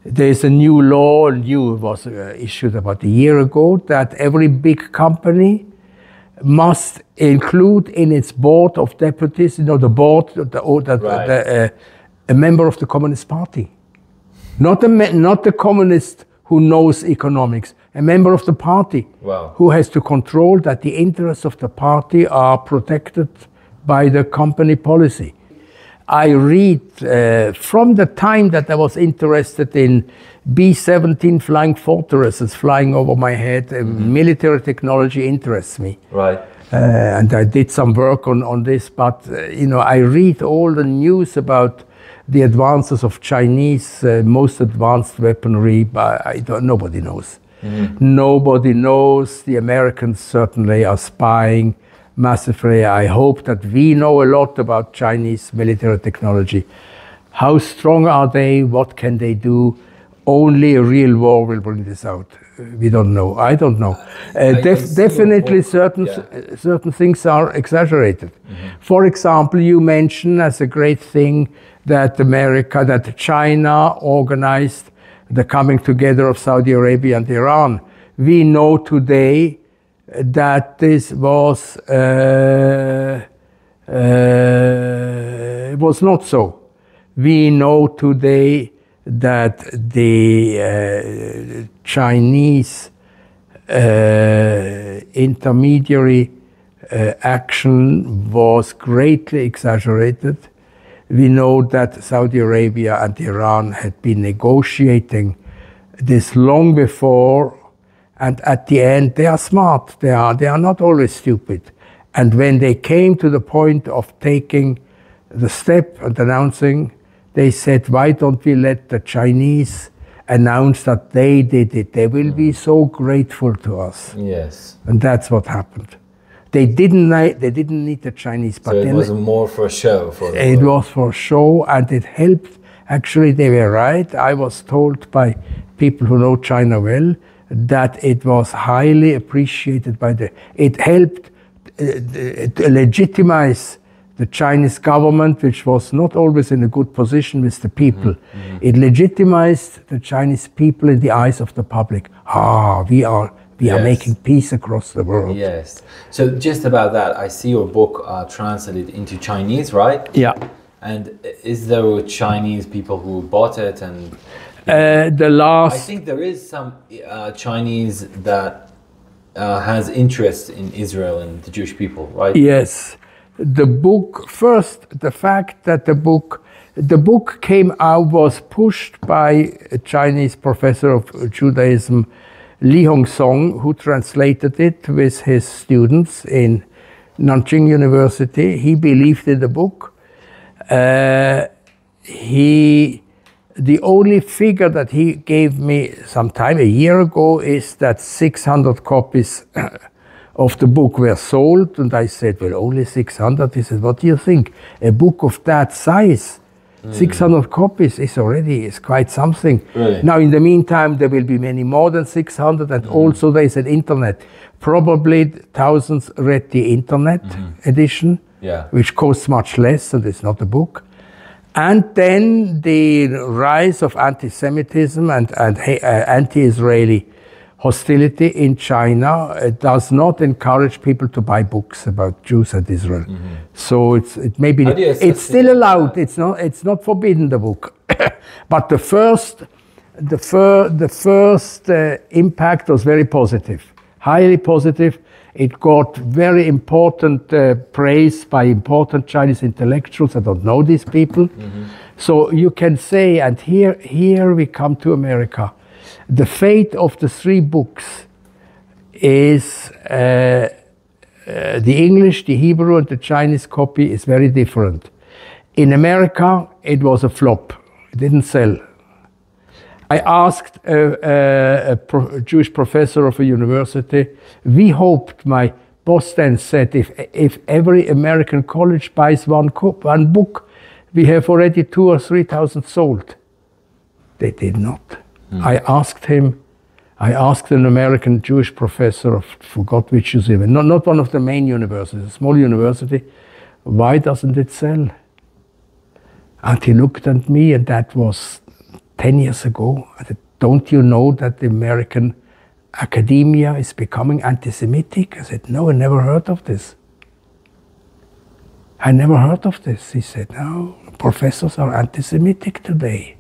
is a new law, it was issued about a year ago, that every big company must include in its board of deputies, you know, the board, a member of the Communist Party. Not the communist who knows economics, a member of the party. Wow. Who has to control that the interests of the party are protected by the company policy. I read from the time that I was interested in B-17 flying fortresses flying over my head, military technology interests me. Right. And I did some work on this, but you know, I read all the news about the advances of Chinese most advanced weaponry, but nobody knows. Nobody knows. The Americans certainly are spying massively. I hope that we know a lot about Chinese military technology. How strong are they? What can they do? Only a real war will bring this out. We don't know. I don't know. Definitely certain things are exaggerated. For example, you mentioned as a great thing that China organized the coming together of Saudi Arabia and Iran. We know today that this was it was not so. We know today that the Chinese intermediary action was greatly exaggerated. We know that Saudi Arabia and Iran had been negotiating this long before, and at the end they are smart. They are not always stupid. And when they came to the point of taking the step and announcing, they said, why don't we let the Chinese announce that they did it? They will be so grateful to us. Yes. And that's what happened. They didn't need the Chinese. But so it was more for show for them. It was for show, and it helped. Actually, they were right. I was told by people who know China well that it was highly appreciated by it helped legitimize the Chinese government, which was not always in a good position with the people. Mm-hmm. It legitimized the Chinese people in the eyes of the public. We are making peace across the world. Yes. So just about that, I see your book translated into Chinese, right? Yeah. And is there Chinese people who bought it? And I think there is some Chinese that has interest in Israel and the Jewish people, right? Yes. The book, first, the fact that the book came out was pushed by a Chinese professor of Judaism, Li Hongsong, who translated it with his students in Nanjing University. He believed in the book. The only figure that he gave me sometime a year ago is that 600 copies of the book were sold, and I said, well, only 600? He said, what do you think? A book of that size, 600 copies is quite something. Really? Now, in the meantime, there will be many more than 600, and also there is an internet. Probably thousands read the internet edition, which costs much less, and it's not a book. And then the rise of anti-Semitism and anti-Israeli hostility in China does not encourage people to buy books about Jews and Israel. So it's still allowed. It's not forbidden, the book. But the first impact was very positive, highly positive. It got very important praise by important Chinese intellectuals. I don't know these people. So you can say, and here we come to America. The fate of the three books is the English, the Hebrew, and the Chinese copy is very different. In America, it was a flop. It didn't sell. I asked a Jewish professor of a university. We hoped, my boss then said, if every American college buys one book, we have already 2,000 or 3,000 sold. They did not. I asked an American Jewish professor, I forgot which university, not one of the main universities, a small university, why doesn't it sell? And he looked at me, and that was 10 years ago. I said, don't you know that the American academia is becoming anti-Semitic? I said, no, I never heard of this. I never heard of this. He said, no, professors are anti-Semitic today.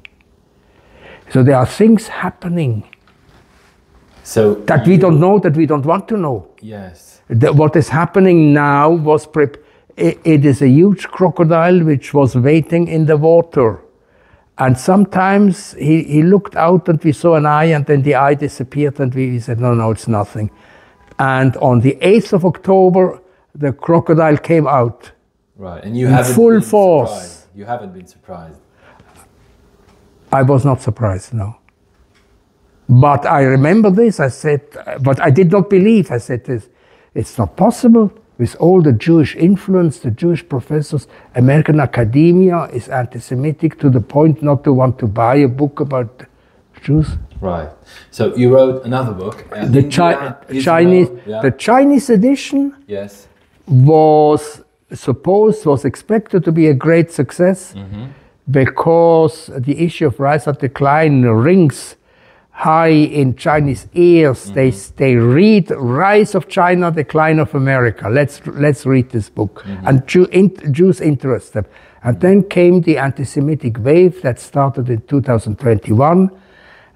So there are things happening that we don't know, that we don't want to know. Yes. What is happening now was it is a huge crocodile which was waiting in the water. And sometimes he looked out and we saw an eye, and then the eye disappeared, and we said, no, it's nothing. And on the 8th of October, the crocodile came out. Right, and you haven't full been force. Surprised. You haven't been surprised. I was not surprised, no. But I remember this, I said, but I did not believe. I said this, it's not possible. With all the Jewish influence, the Jewish professors, American academia is anti-Semitic to the point not to want to buy a book about Jews. Right. So you wrote another book. The Chinese edition was expected to be a great success because the issue of rise and decline rings high in Chinese ears. They read Rise of China, Decline of America. Let's read this book. And Jews interest them. And then came the anti-Semitic wave that started in 2021,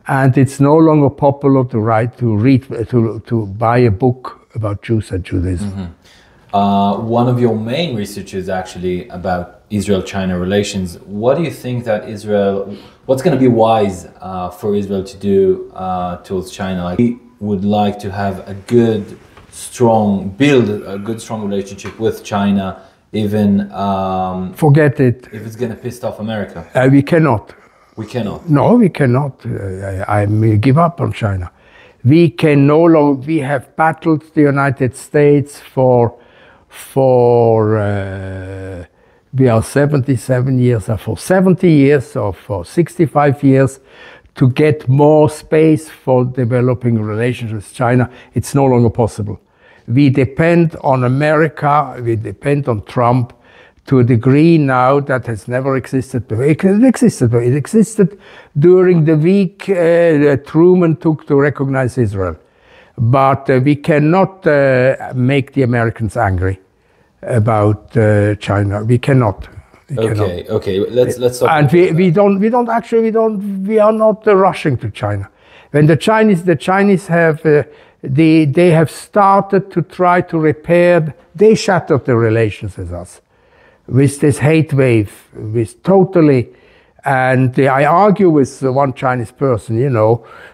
and it's no longer popular to buy a book about Jews and Judaism. One of your main research is actually about Israel-China relations. What do you think that what's going to be wise for Israel to do towards China? Like, we would like to have a good, strong relationship with China, even forget it. If it's going to piss off America. We cannot. We cannot. No, we cannot. I will give up on China. We can no longer. We have battled the United States we are 77 years, or for 70 years, or for 65 years, to get more space for developing relations with China. It's no longer possible. We depend on America, we depend on Trump to a degree now that has never existed before. It existed during the week Truman took to recognize Israel. But we cannot make the Americans angry about China. We cannot. Okay. Let's talk. And we are not rushing to China. When the Chinese have they have started to try to repair. They shattered the relations with us with this hate wave, with totally. And I argue with one Chinese person,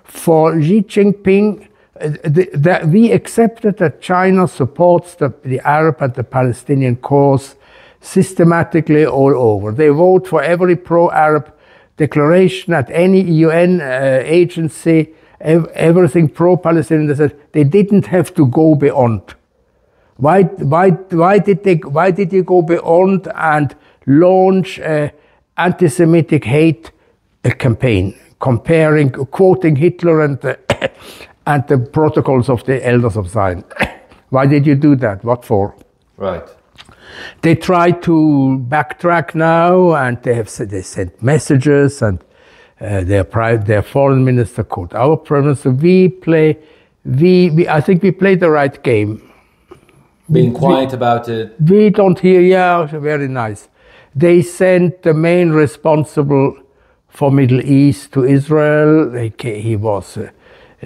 for Xi Jinping. That we accepted that China supports the Arab and the Palestinian cause systematically all over. They vote for every pro-Arab declaration at any UN agency, everything pro-Palestinian. They said they didn't have to go beyond. Why did you go beyond and launch an anti-Semitic hate campaign, quoting Hitler and the protocols of the elders of Zion? Why did you do that? What for? Right. They try to backtrack now, and they sent messages, and their foreign minister called our prime minister. I think we play the right game. Being quiet about it. We don't hear. Yeah, very nice. They sent the main responsible for Middle East to Israel. He was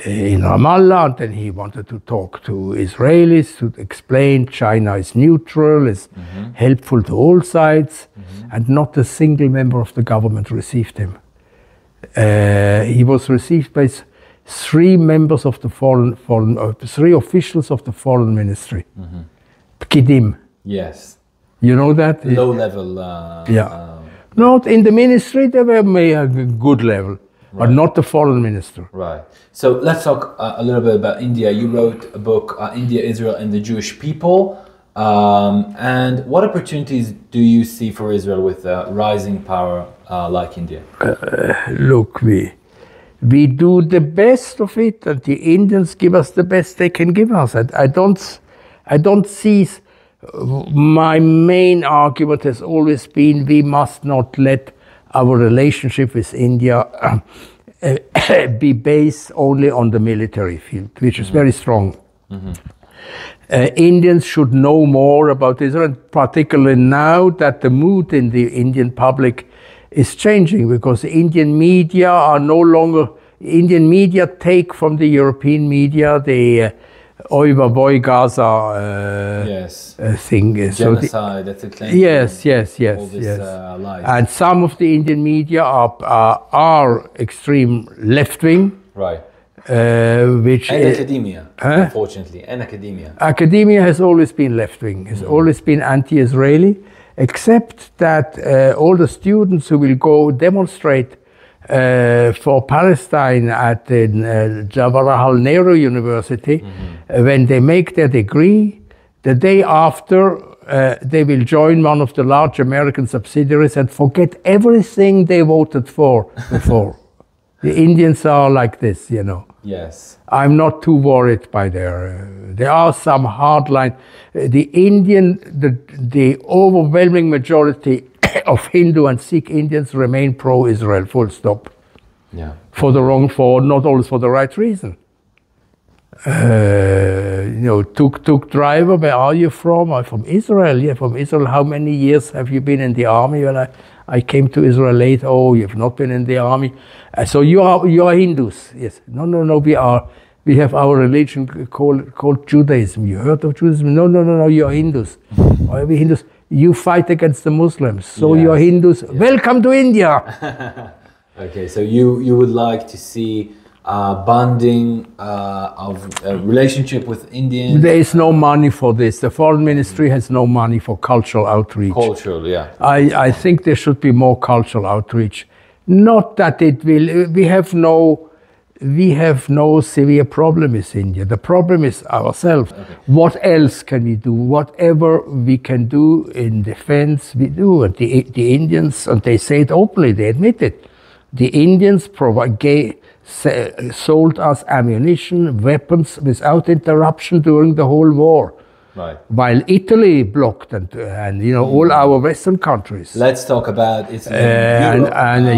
in Ramallah, and then he wanted to talk to Israelis to explain China is neutral, is helpful to all sides, and not a single member of the government received him. He was received by three members of the three officials of the foreign ministry. Pkidim. Yes. You know that? Low level. Not in the ministry, they were a good level. Right. But not the foreign minister. Right. So let's talk a little bit about India. You wrote a book, India, Israel, and the Jewish People. And what opportunities do you see for Israel with a rising power like India? Look, we do the best of it, and the Indians give us the best they can give us. I don't see. My main argument has always been we must not let our relationship with India be based only on the military field, which is very strong. Indians should know more about Israel, particularly now that the mood in the Indian public is changing, because the Indian media are no longer. Indian media take from the European media the Oy Gaza thing. Genocide, that's a claim. Yes. Lies. And some of the Indian media are extreme left-wing. Right. Which and academia, unfortunately, and academia. Academia has always been left-wing, has always been anti-Israeli, except that all the students who will go demonstrate for Palestine at the Jawaharlal Nehru University, when they make their degree, the day after they will join one of the large American subsidiaries and forget everything they voted for before. The Indians are like this, Yes. I'm not too worried by there are some hardline. The overwhelming majority of Hindu and Sikh Indians remain pro-Israel, full stop. Yeah. Not always for the right reason. Tuk driver, where are you from? I'm from Israel. Yeah, from Israel. How many years have you been in the army? Well, I came to Israel late. Oh, you've not been in the army. So you are Hindus. Yes. No. We have our religion called Judaism. You heard of Judaism? No. You are Hindus. Why are we Hindus? You fight against the Muslims. So you are Hindus. Yes. Welcome to India. Okay, so you would like to see bonding of a relationship with Indians? There is no money for this. The foreign ministry has no money for cultural outreach. Cultural, yeah. I think there should be more cultural outreach. Not that it will. We have no severe problem with India. The problem is ourselves. Okay. What else can we do? Whatever we can do in defense, we do. And the Indians, and they say it openly, they admit it. The Indians sold us ammunition, weapons without interruption during the whole war. Right. While Italy blocked and all our Western countries. Let's talk about it.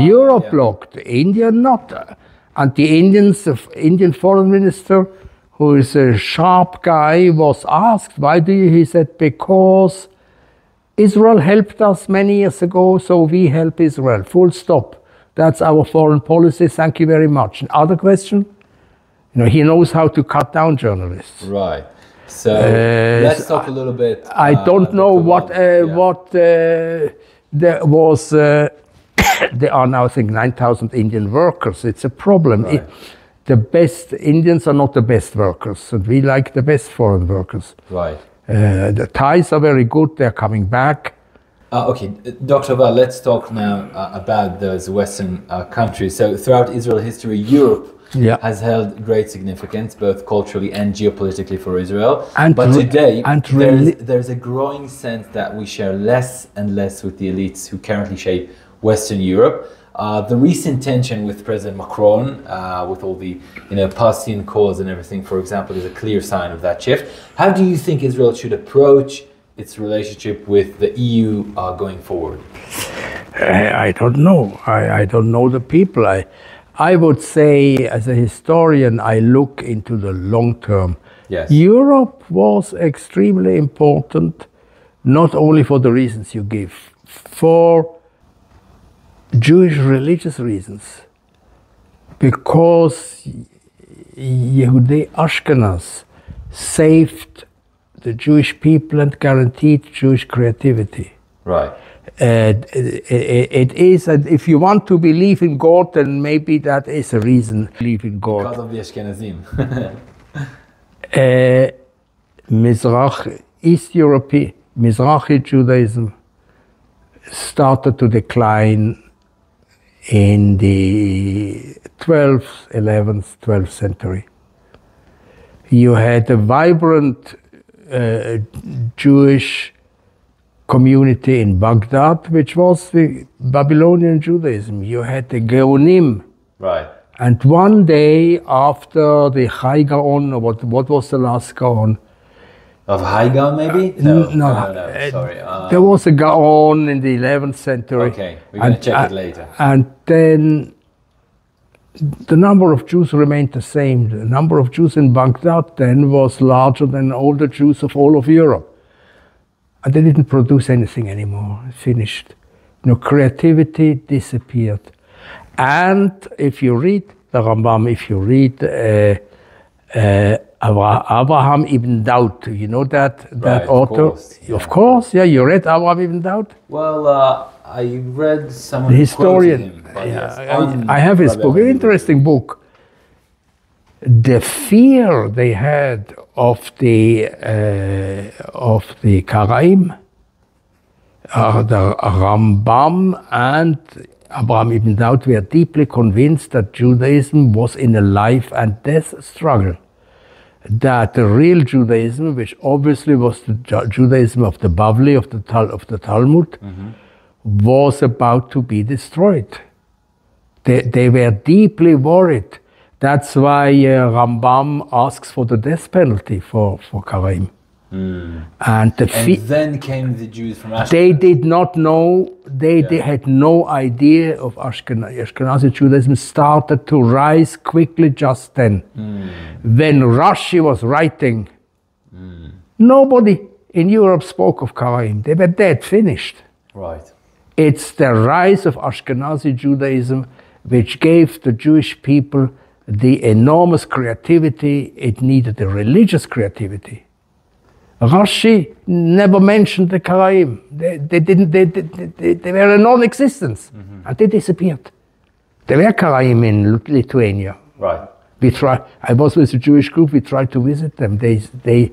Europe blocked. India not. And the Indian foreign minister, who is a sharp guy, was asked, why do you? He said, because Israel helped us many years ago, so we help Israel. Full stop. That's our foreign policy. Thank you very much. Other question? He knows how to cut down journalists. Right. So let's talk a little bit. I don't know what there was. There are now, I think, 9,000 Indian workers. It's a problem. Right. The best Indians are not the best workers, and we like the best foreign workers. Right. The Thais are very good. They're coming back. Okay, Dr. Wald, let's talk now about those Western countries. So throughout Israel history, Europe has held great significance, both culturally and geopolitically for Israel. But today, there's a growing sense that we share less and less with the elites who currently shape Western Europe. The recent tension with President Macron, with all the Palestinian cause and everything, for example, is a clear sign of that shift. How do you think Israel should approach its relationship with the EU going forward? I don't know. I don't know the people. I would say, as a historian, I look into the long term. Yes. Europe was extremely important, not only for the reasons you give, for Jewish religious reasons, because Yehudei Ashkenaz saved the Jewish people and guaranteed Jewish creativity. Right. It is, and if you want to believe in God, then maybe that is a reason to believe in God. Because of the Ashkenazim. East European, Mizrahi Judaism started to decline in the 12th, 11th, 12th century. You had a vibrant Jewish community in Baghdad, which was the Babylonian Judaism. You had the Geonim. Right. And one day after the Chai Gaon, or what was the last Gaon? Of Chai Gaon, maybe? No, sorry. There was a Gaon in the 11th century. Okay, we're going to check it later. And then the number of Jews remained the same. The number of Jews in Baghdad then was larger than all the Jews of all of Europe. And they didn't produce anything anymore. Finished. Creativity disappeared. And if you read the Rambam, if you read Abraham ibn Daud, you know that author? Of course, yeah. You read Abraham ibn Daud? Well, I read some of the historian. Him, I have his book, an interesting book. The fear they had of the Karaim, the Rambam and Abraham ibn Daud were deeply convinced that Judaism was in a life and death struggle. That the real Judaism, which obviously was the Judaism of the Bavli, of the Talmud, was about to be destroyed. They were deeply worried. That's why Rambam asks for the death penalty for Karaim. And then came the Jews from Ashkenaz. They did not know They had no idea of Ashkenazi Judaism started to rise quickly just then. When Rashi was writing, nobody in Europe spoke of Karaim. They were dead, finished. Right. It's the rise of Ashkenazi Judaism which gave the Jewish people the enormous creativity. It needed the religious creativity. Rashi never mentioned the Karaim. They were a non-existence, and they disappeared. There were Karaim in Lithuania. Right. I was with a Jewish group. We tried to visit them. The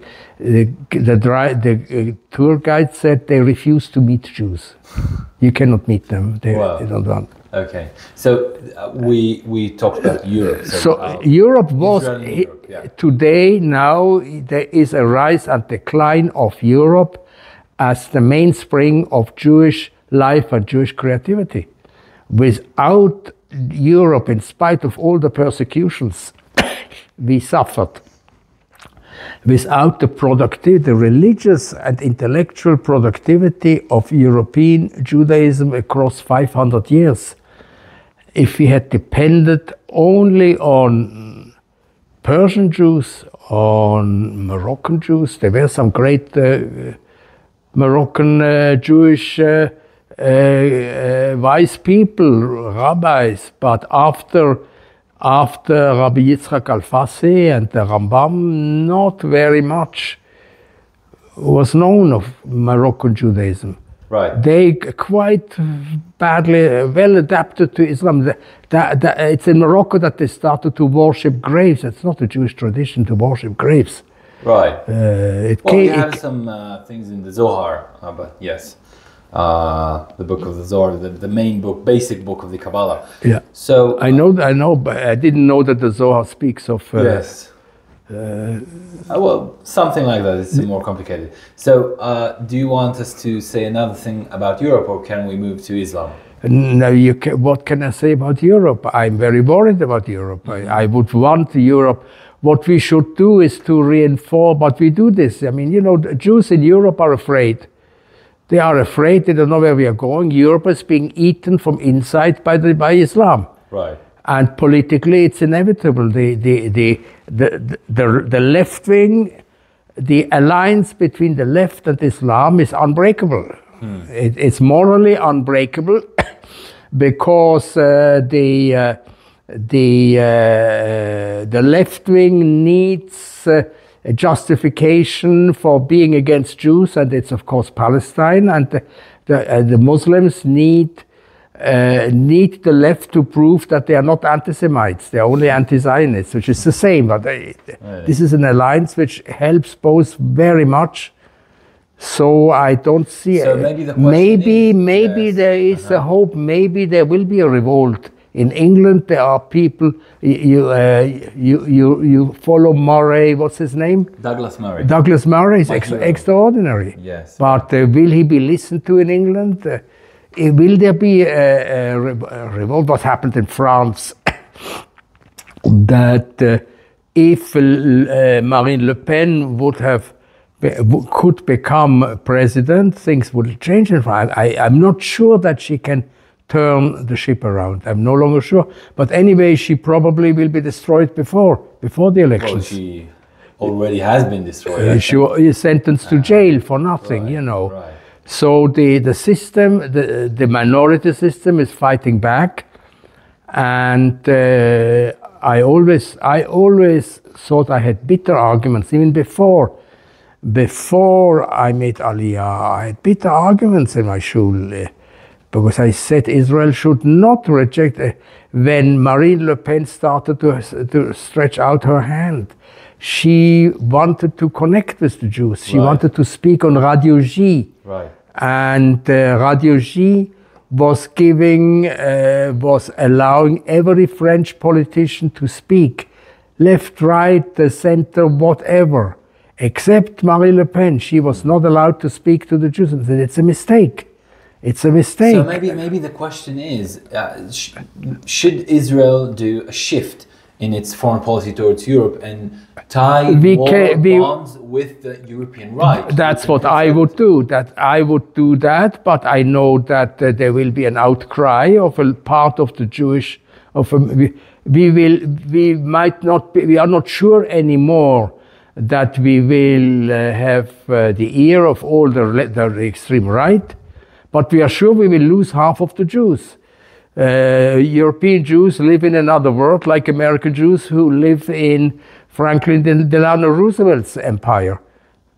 tour guide said they refuse to meet Jews. You cannot meet them. They don't want. Okay. So we talked about Europe. So Europe was today. Now there is a rise and decline of Europe as the mainspring of Jewish life and Jewish creativity. Without Europe, in spite of all the persecutions we suffered, without the religious and intellectual productivity of European Judaism across 500 years, if we had depended only on Persian Jews, on Moroccan Jews, there were some great Moroccan Jewish wise people, rabbis, but after Rabbi Yitzchak Alfasi and the Rambam, not very much was known of Moroccan Judaism. Right. They quite badly, well adapted to Islam. It's in Morocco that they started to worship graves. It's not a Jewish tradition to worship graves. Right. We have some things in the Zohar, but yes. The book of the Zohar, the main book, basic book of the Kabbalah. Yeah. So I know, but I didn't know that the Zohar speaks of. Yes. Well, something like that. It's more complicated. So, do you want us to say another thing about Europe, or can we move to Islam? No, what can I say about Europe? I'm very worried about Europe. I would want Europe. What we should do is to reinforce. But we do this. I mean, the Jews in Europe are afraid. They are afraid. They don't know where we are going. Europe is being eaten from inside by Islam. Right. And politically, it's inevitable. The left wing, the alliance between the left and Islam is unbreakable. It's morally unbreakable because the left wing needs a justification for being against Jews, and it's of course Palestine, and the Muslims need the left to prove that they are not anti-Semites, they are only anti-Zionists, which is the same, but this is an alliance which helps both very much. So I don't see. So maybe there is a hope. Maybe there will be a revolt. In England, there are people. You follow Murray. What's his name? Douglas Murray. Douglas Murray is extraordinary. Yes. But will he be listened to in England? Will there be a revolt? What happened in France? That if Marine Le Pen could become president, things would change in France. I'm not sure that she can turn the ship around. I'm no longer sure. But anyway, she probably will be destroyed before the elections. Well, she already has been destroyed. She is sentenced to jail for nothing, Right. So the system, the minority system is fighting back. And I always thought I had bitter arguments, even before I made Aliyah. I had bitter arguments in my shul. Because I said Israel should not reject. When Marine Le Pen started to stretch out her hand, she wanted to connect with the Jews. She wanted to speak on Radio J. Right. And Radio J was allowing every French politician to speak, left, right, the center, whatever, except Marine Le Pen. She was not allowed to speak to the Jews. And said, it's a mistake. It's a mistake. So maybe the question is, should Israel do a shift in its foreign policy towards Europe and tie bonds with the European right. That's what I would do. But I know that there will be an outcry of a part of the Jewish. We are not sure anymore that we will have the ear of all the extreme right, but we are sure we will lose half of the Jews. European Jews live in another world, like American Jews who live in Franklin Delano Roosevelt's empire.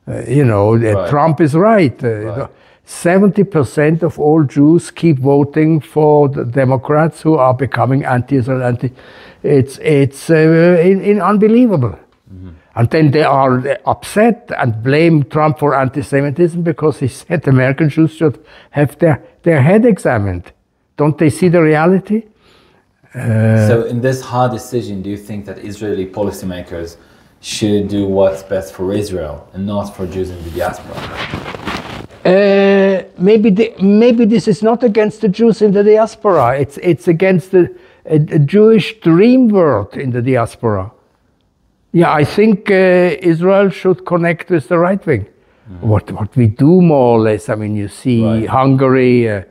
Right. Trump is right. 70% of all Jews keep voting for the Democrats who are becoming anti-Israel. It's unbelievable. Mm-hmm. And then they are upset and blame Trump for anti-Semitism because he said American Jews should have their head examined. Don't they see the reality? So in this hard decision, do you think that Israeli policymakers should do what's best for Israel and not for Jews in the diaspora? Maybe this is not against the Jews in the diaspora. It's against the Jewish dream world in the diaspora. Yeah, I think Israel should connect with the right wing. Mm-hmm. What we do more or less. I mean, you see Hungary.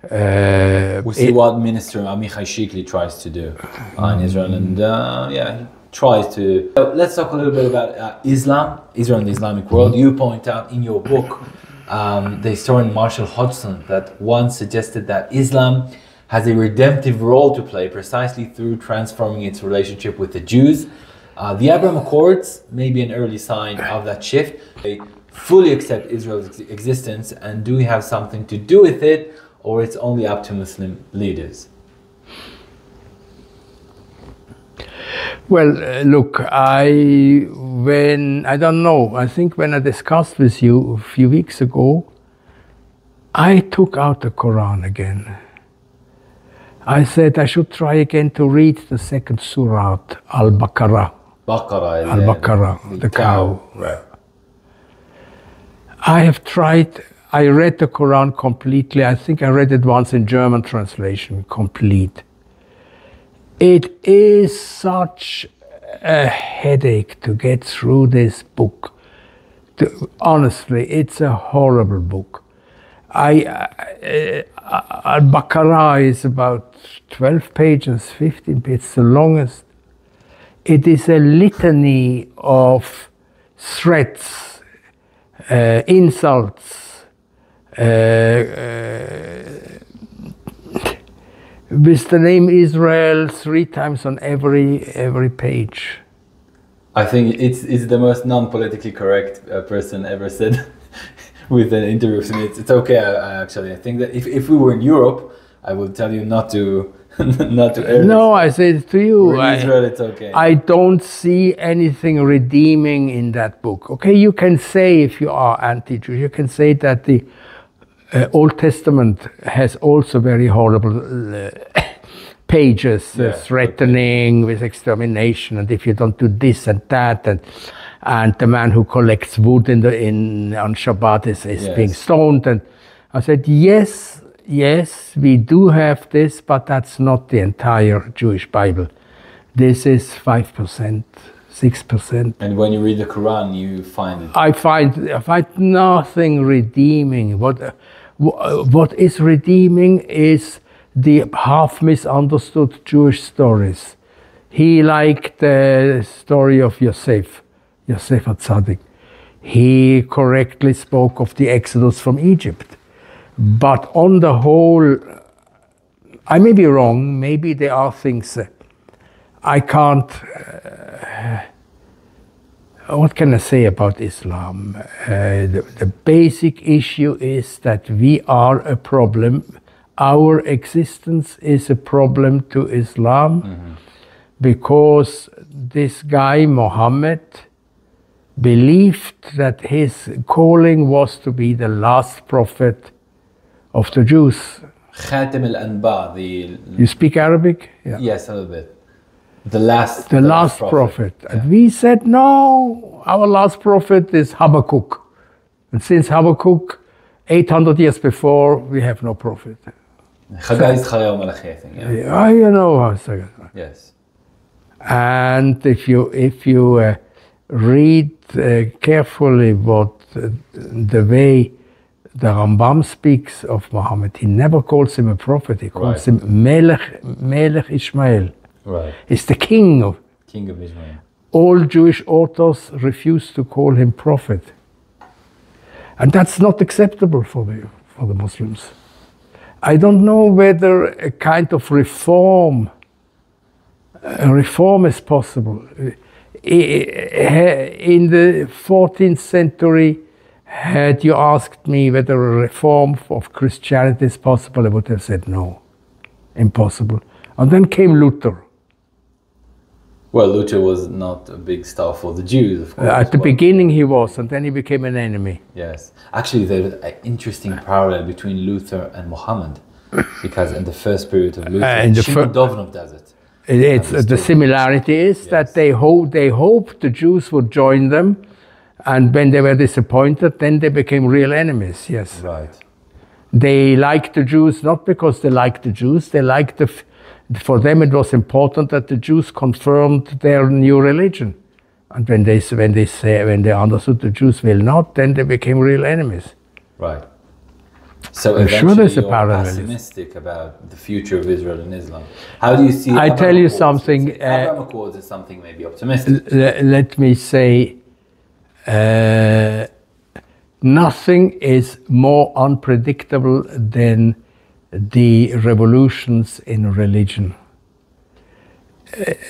We see what Minister Amichai Shikli tries to do in Israel, and he tries to. So let's talk a little bit about Islam and the Islamic world. You point out in your book, the historian Marshall Hodgson, that once suggested that Islam has a redemptive role to play precisely through transforming its relationship with the Jews. The Abraham Accords may be an early sign of that shift. They fully accept Israel's existence, and do we have something to do with it? Or it's only up to Muslim leaders? Well, look, I don't know. I think when I discussed with you a few weeks ago, I took out the Quran again. I said I should try again to read the second surah, Al-Baqarah. Al-Baqarah, the cow. Right. I have tried. I read the Quran completely. I think I read it once in German translation, complete. It is such a headache to get through this book. Honestly, it's a horrible book. Al-Baqarah is about 12 pages, 15 pages, it's the longest. It is a litany of threats, insults, with the name Israel 3 times on every page. I think it's the most non-politically correct person ever said with an interview. It's okay. I think that if we were in Europe, I would tell you not to air. No, I say it to you. In Israel, it's okay. I don't see anything redeeming in that book. Okay, you can say if you are anti-Jewish, you can say that the Old Testament has also very horrible pages, threatening with extermination, and if you don't do this and that, and the man who collects wood on Shabbat is being stoned. And I said, yes, we do have this, but that's not the entire Jewish Bible. This is 5%. 6%. And when you read the Quran, you find it. I find nothing redeeming. What is redeeming is the half misunderstood Jewish stories. He liked the story of Yosef HaTzadik. He correctly spoke of the Exodus from Egypt. But on the whole, I may be wrong. Maybe there are things I can't. What can I say about Islam? The basic issue is that we are a problem. Our existence is a problem to Islam because this guy, Muhammad, believed that his calling was to be the last prophet of the Jews. Khatim al-Anba, You speak Arabic? Yeah. Yes, a little bit. The last prophet. Yeah. And we said, no, our last prophet is Habakkuk. And since Habakkuk, 800 years before, we have no prophet. Chagai is Chayav Malachi, I think. Yeah, you know how to say it. Yes. And if you read carefully what the way the Rambam speaks of Muhammad, he never calls him a prophet. He calls him Melech Ishmael. Right. He's the king of Israel. All Jewish authors refuse to call him prophet, and that's not acceptable for the Muslims. I don't know whether a kind of reform is possible. In the 14th century, had you asked me whether a reform of Christianity is possible, I would have said no, impossible. And then came Luther. Well, Luther was not a big star for the Jews, of course. At the beginning he was, and then he became an enemy. Yes. Actually, there's an interesting parallel between Luther and Muhammad, because in the first period of Luther, Shimon Dovnov does it. The similarity is that they hoped the Jews would join them, and when they were disappointed, then they became real enemies, yes. Right. They liked the Jews not because they liked the Jews, they liked for them it was important that the Jews confirmed their new religion. And when they understood the Jews will not, then they became real enemies. Right. So I'm sure there's a you're parallel. Pessimistic about the future of Israel and Islam. How do you see? I tell you something. Abraham Accords is something maybe optimistic. Let me say, nothing is more unpredictable than the revolutions in religion.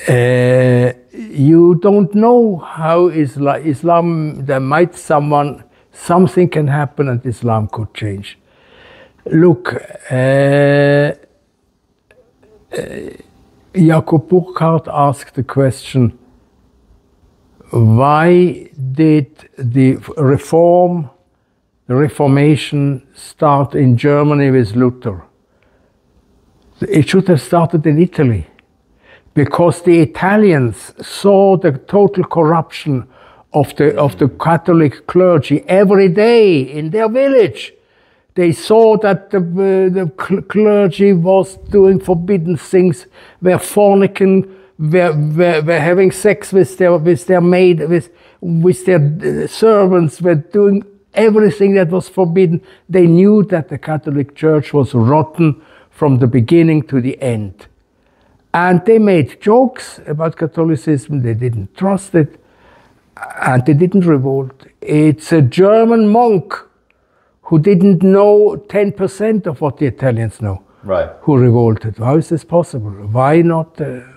You don't know how Islam. There might something can happen and Islam could change. Look, Jacob Burckhardt asked the question, why did the Reformation start in Germany with Luther? It should have started in Italy, because the Italians saw the total corruption of the Catholic clergy every day in their village. They saw that the clergy was doing forbidden things, were fornicating, were having sex with their maid, with their servants, were doing everything that was forbidden. They knew that the Catholic Church was rotten from the beginning to the end. And they made jokes about Catholicism, they didn't trust it, and they didn't revolt. It's a German monk who didn't know 10% of what the Italians know, right, who revolted. How is this possible? Why not? The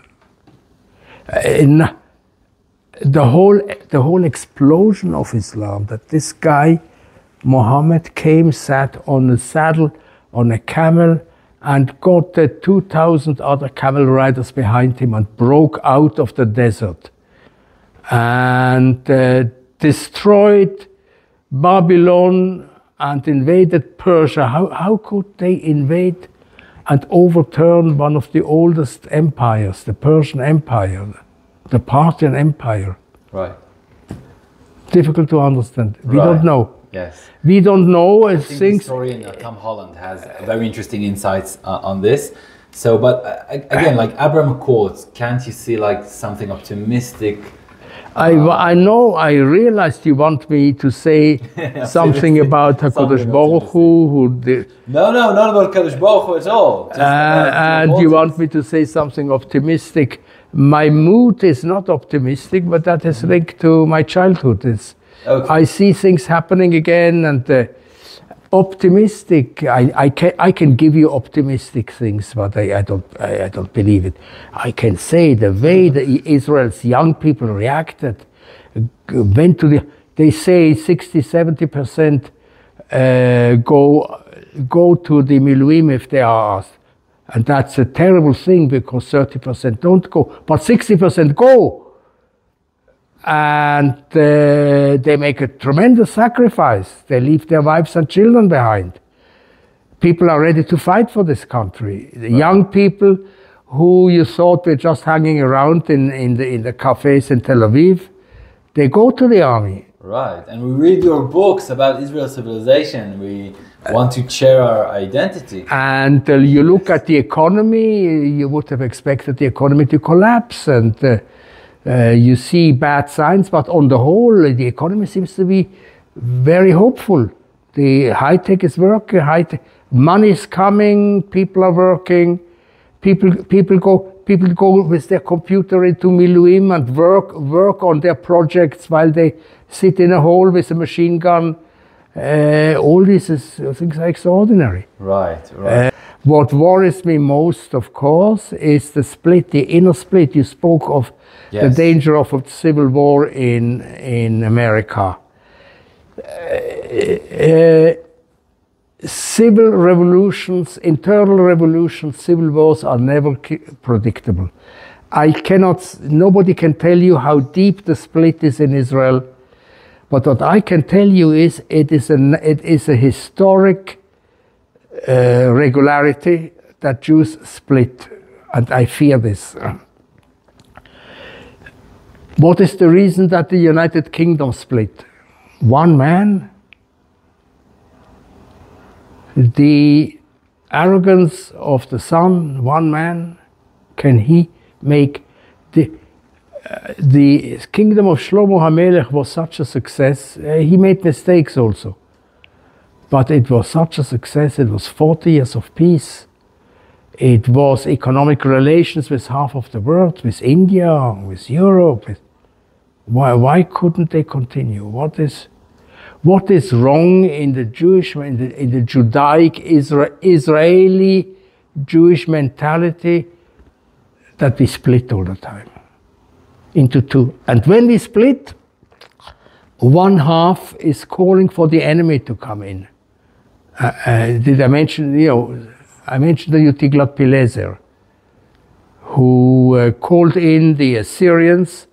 whole explosion of Islam, that this guy, Muhammad, came, sat on a saddle, on a camel, and got 2,000 other camel riders behind him and broke out of the desert and destroyed Babylon and invaded Persia. How could they invade and overturn one of the oldest empires, the Persian Empire, the Parthian Empire? Right. Difficult to understand. We don't know. Yes. We don't know. I think the historian Tom Holland has very interesting insights on this. So, but again, like Abraham Accords, can't you see like something optimistic? I know. I realized you want me to say something about HaKadosh Baruch Hu, who did. No, not about HaKadosh Baruch Hu at all. And you want me to say something optimistic. My mood is not optimistic, but that is linked to my childhood. Okay. I see things happening again, and optimistic. I can give you optimistic things, but I don't believe it. I can say the way Israel's young people reacted, went to they say 60-70% go to the Miluim if they are asked, and that's a terrible thing because 30% don't go, but 60% go. And they make a tremendous sacrifice. They leave their wives and children behind. People are ready to fight for this country. The young people who you thought were just hanging around in the cafes in Tel Aviv, they go to the army. Right, and we read your books about Israel's civilization. want to share our identity. And you look at the economy, you would have expected the economy to collapse, and you see bad signs, but on the whole, the economy seems to be very hopeful. The high-tech is working, money is coming, people are working, people go with their computer into Miluim and work on their projects while they sit in a hole with a machine gun. All these things are extraordinary. Right. What worries me most, of course, is the split, the inner split. You spoke of the danger of a civil war in America. Civil revolutions, internal revolutions, civil wars are never predictable. Nobody can tell you how deep the split is in Israel, but what I can tell you is it is a historic regularity that Jews split, and I fear this. What is the reason that the United Kingdom split? One man? The arrogance of the son, one man, can he make the kingdom of Shlomo HaMelech was such a success. He made mistakes also, but it was such a success. It was 40 years of peace. It was economic relations with half of the world, with India, with Europe. Why couldn't they continue? What is wrong in the Jewish, in the Judaic Israeli Jewish mentality that we split all the time into two? And when we split, one half is calling for the enemy to come in. Did I mention? I mentioned the Tiglath-Pileser, who called in the Assyrians,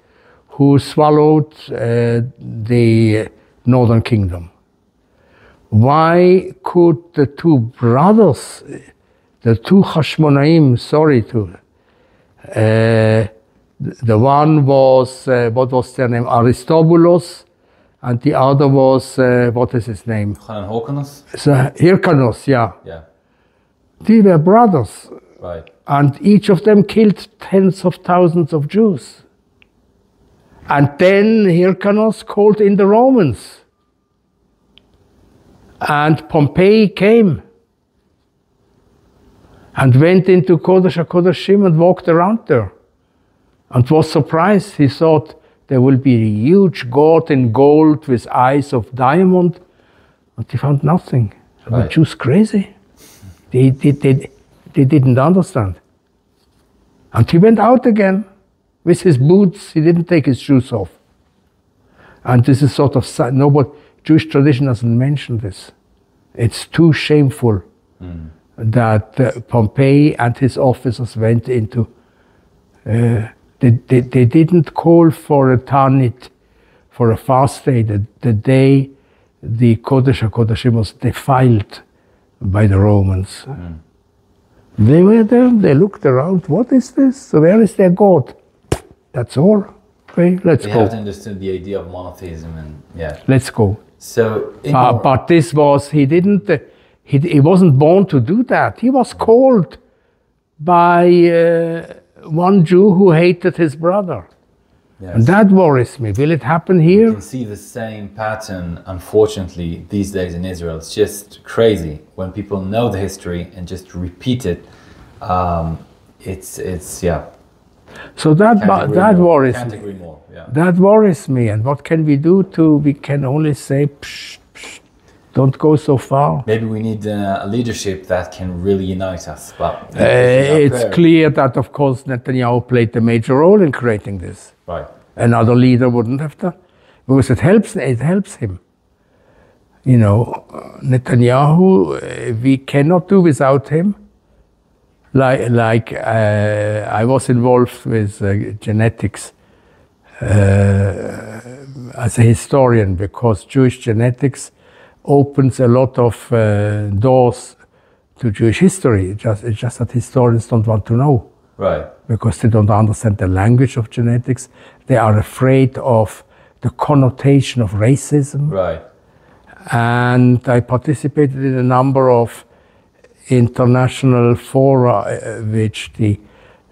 who swallowed the Northern Kingdom. Why could the two brothers, the two Hashmonaim, the one was, what was their name? Aristobulus, and the other was, what is his name? Hyrcanus? Hyrcanus, yeah. They were brothers. Right. And each of them killed tens of thousands of Jews. And then Hyrcanus called in the Romans. And Pompey came and went into Kodesh HaKodeshim and walked around there and was surprised. He thought there will be a huge god in gold with eyes of diamond, but he found nothing. Right. The Jews crazy. They didn't understand. And he went out again with his boots. He didn't take his shoes off. And this is sort of, Jewish tradition doesn't mention this. It's too shameful that Pompey and his officers went into, they didn't call for a Tanit, for a fast day, the day the Kodesh HaKodeshim was defiled by the Romans. They were there, they looked around, what is this? Where is their God? That's all. Okay, let's go. They haven't understood the idea of monotheism, and let's go. So, but this was, he wasn't born to do that. He was called by one Jew who hated his brother. Yes. And that worries me. Will it happen here? You can see the same pattern, unfortunately, these days in Israel. It's just crazy when people know the history and just repeat it. It's So that worries me. Can't agree more. Yeah. That worries me. And what can we do we can only say, psh, psh, don't go so far. Maybe we need a leadership that can really unite us. But it's clear that, of course, Netanyahu played a major role in creating this. Right. Another leader wouldn't have done, because it helps him. Netanyahu, we cannot do without him. Like I was involved with genetics as a historian, because Jewish genetics opens a lot of doors to Jewish history. It's just that historians don't want to know. Right. Because they don't understand the language of genetics. They are afraid of the connotation of racism. Right. And I participated in a number of international fora, which the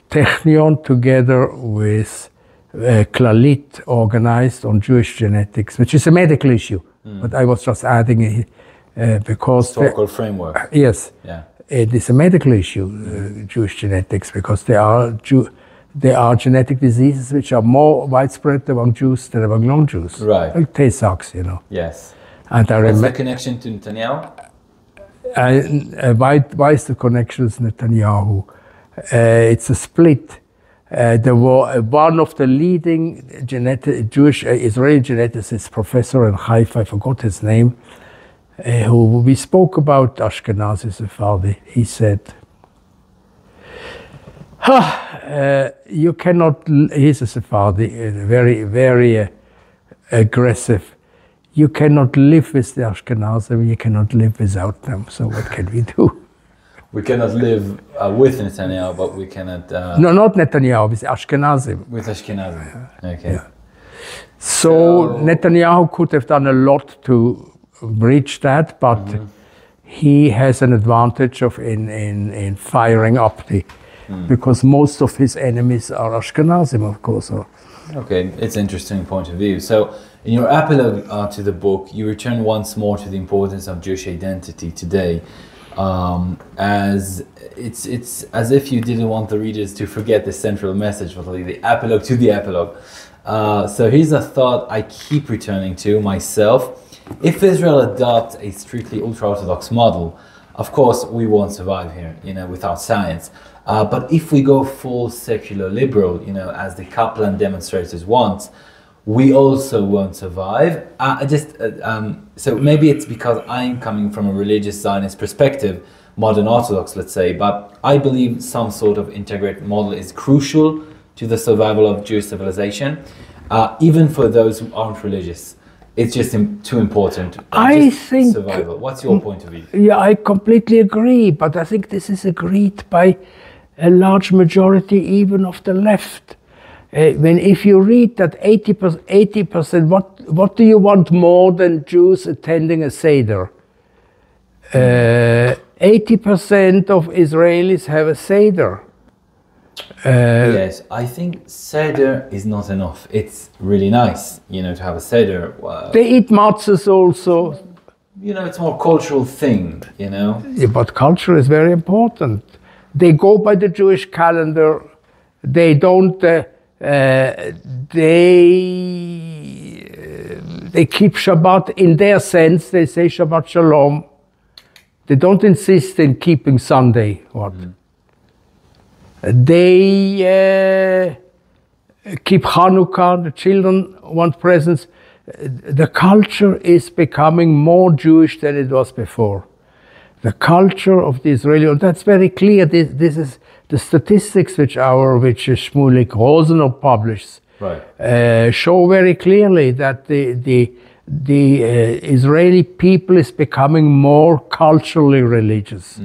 Technion together with Clalit organized on Jewish genetics, which is a medical issue. But I was just adding it because... Historical framework. Yes. Yeah. It is a medical issue, Jewish genetics, because there are genetic diseases which are more widespread among Jews than among non-Jews. Right. Like Tay-Sachs, you know. Yes. And I What's the connection to Netanyahu? Why is the connection with Netanyahu? It's a split. There were one of the leading Jewish Israeli geneticists, professor in Haifa, I forgot his name, who we spoke about Ashkenazi Sephardi. He said, you cannot, he's a Sephardi, very, very aggressive. You cannot live with the Ashkenazim, you cannot live without them. So what can we do? We cannot live with Netanyahu, but we cannot... No, not Netanyahu, with Ashkenazim. With Ashkenazim, okay. Yeah. So Netanyahu could have done a lot to breach that, but he has an advantage of in firing up the... Because most of his enemies are Ashkenazim, of course. Okay, it's an interesting point of view. So, in your epilogue to the book, you return once more to the importance of Jewish identity today, as it's as if you didn't want the readers to forget the central message, literally the epilogue to the epilogue. So here's a thought I keep returning to myself. If Israel adopts a strictly ultra-Orthodox model, of course we won't survive here, without science. But if we go full secular liberal, as the Kaplan demonstrators want, we also won't survive. So maybe it's because I'm coming from a religious Zionist perspective, modern Orthodox, let's say, but I believe some sort of integrated model is crucial to the survival of Jewish civilization, even for those who aren't religious. It's just too important. I think survival. What's your point of view? Yeah, I completely agree, but I think this is agreed by a large majority even of the left. If you read that 80%, what do you want more than Jews attending a Seder? 80% of Israelis have a Seder. Yes, I think Seder is not enough. It's really nice, to have a Seder. They eat matzahs also. It's more cultural thing, Yeah, but culture is very important. They go by the Jewish calendar. They don't. They keep Shabbat in their sense. They say Shabbat Shalom. They don't insist in keeping Sunday. What? They keep Hanukkah. The children want presents. The culture is becoming more Jewish than it was before. The culture of the Israeli, and that's very clear. This is the statistics which Shmulik Rosenau publishes, right. Show very clearly that the Israeli people is becoming more culturally religious.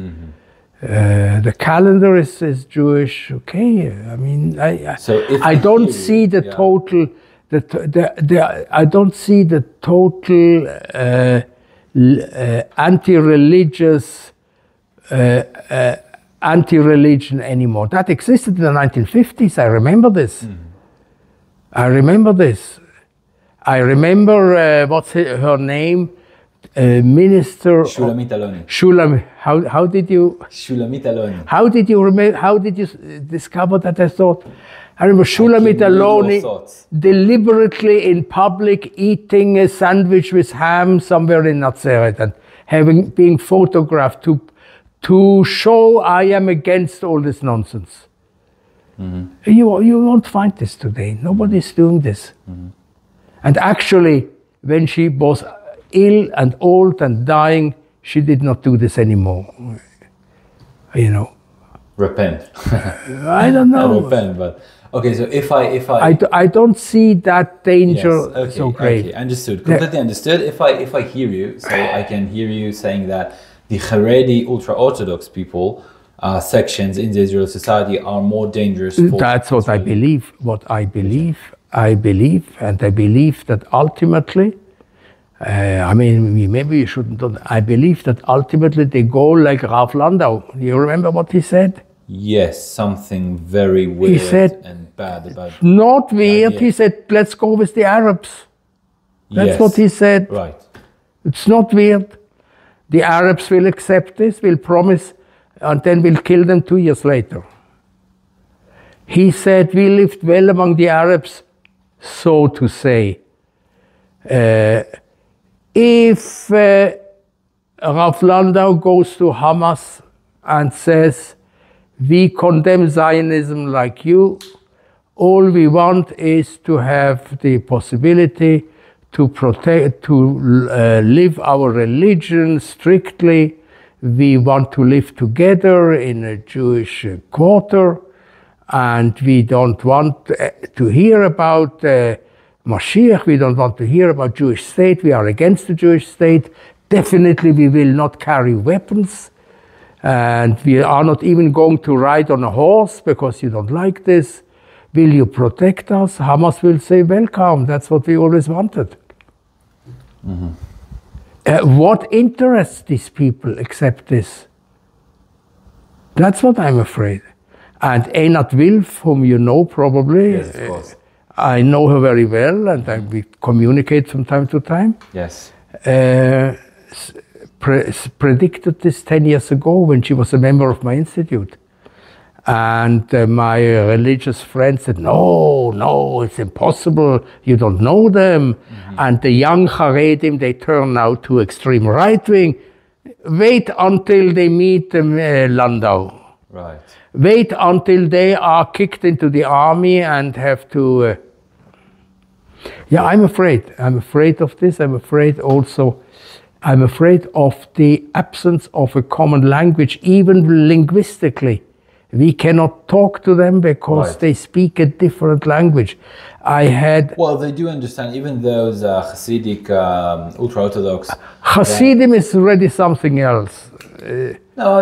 The calendar is Jewish. Okay, I mean, I don't see the total. I don't see the total. Anti-religious, anti-religion anymore. That existed in the 1950s. I remember this. I remember this. I remember what's her name? Minister. Shulamit Aloni. How did you? Shulamit Aloni. How did you remember? How did you discover that? I thought. I remember Shulamit Aloni deliberately in public eating a sandwich with ham somewhere in Nazareth and being photographed to show I am against all this nonsense. You won't find this today. Nobody's doing this. And actually, when she was ill and old and dying, she did not do this anymore. Repent. I don't know. Repent, but. Okay, so if I don't see that danger so great. Okay, understood. Completely understood. If I hear you, so I can hear you saying that the Haredi ultra-Orthodox people, sections in the Israeli society are more dangerous. That's what I believe. I believe that ultimately I mean, maybe you shouldn't do that. I believe that ultimately they go like Rav Landau. You remember what he said? Yes, something very weird and bad about... Not weird, he said, let's go with the Arabs. That's what he said. Right. It's not weird. The Arabs will accept this, will promise, and then we'll kill them 2 years later. He said, we lived well among the Arabs, so to say. If Rav Landau goes to Hamas and says, we condemn Zionism like you, all we want is to have the possibility to protect, to live our religion strictly. We want to live together in a Jewish quarter, and we don't want to hear about Mashiach, we don't want to hear about Jewish state, we are against the Jewish state. Definitely we will not carry weapons, and we are not even going to ride on a horse because you don't like this. Will you protect us? Hamas will say, welcome, that's what we always wanted. What interests these people except this? That's what I'm afraid. And Einat Wilf, whom you know probably, yes, of course. I know her very well, and we communicate from time to time. Yes. Predicted this 10 years ago when she was a member of my institute. And my religious friend said, no, it's impossible, you don't know them. And the young Haredim, they turn now to extreme right-wing. Wait until they meet Landau. Right. Wait until they are kicked into the army and have to... Yeah, I'm afraid. I'm afraid of this. I'm afraid also... I'm afraid of the absence of a common language, even linguistically. We cannot talk to them because they speak a different language. I had... Well, they do understand, even those Hasidic ultra-Orthodox... Hasidim is already something else. No,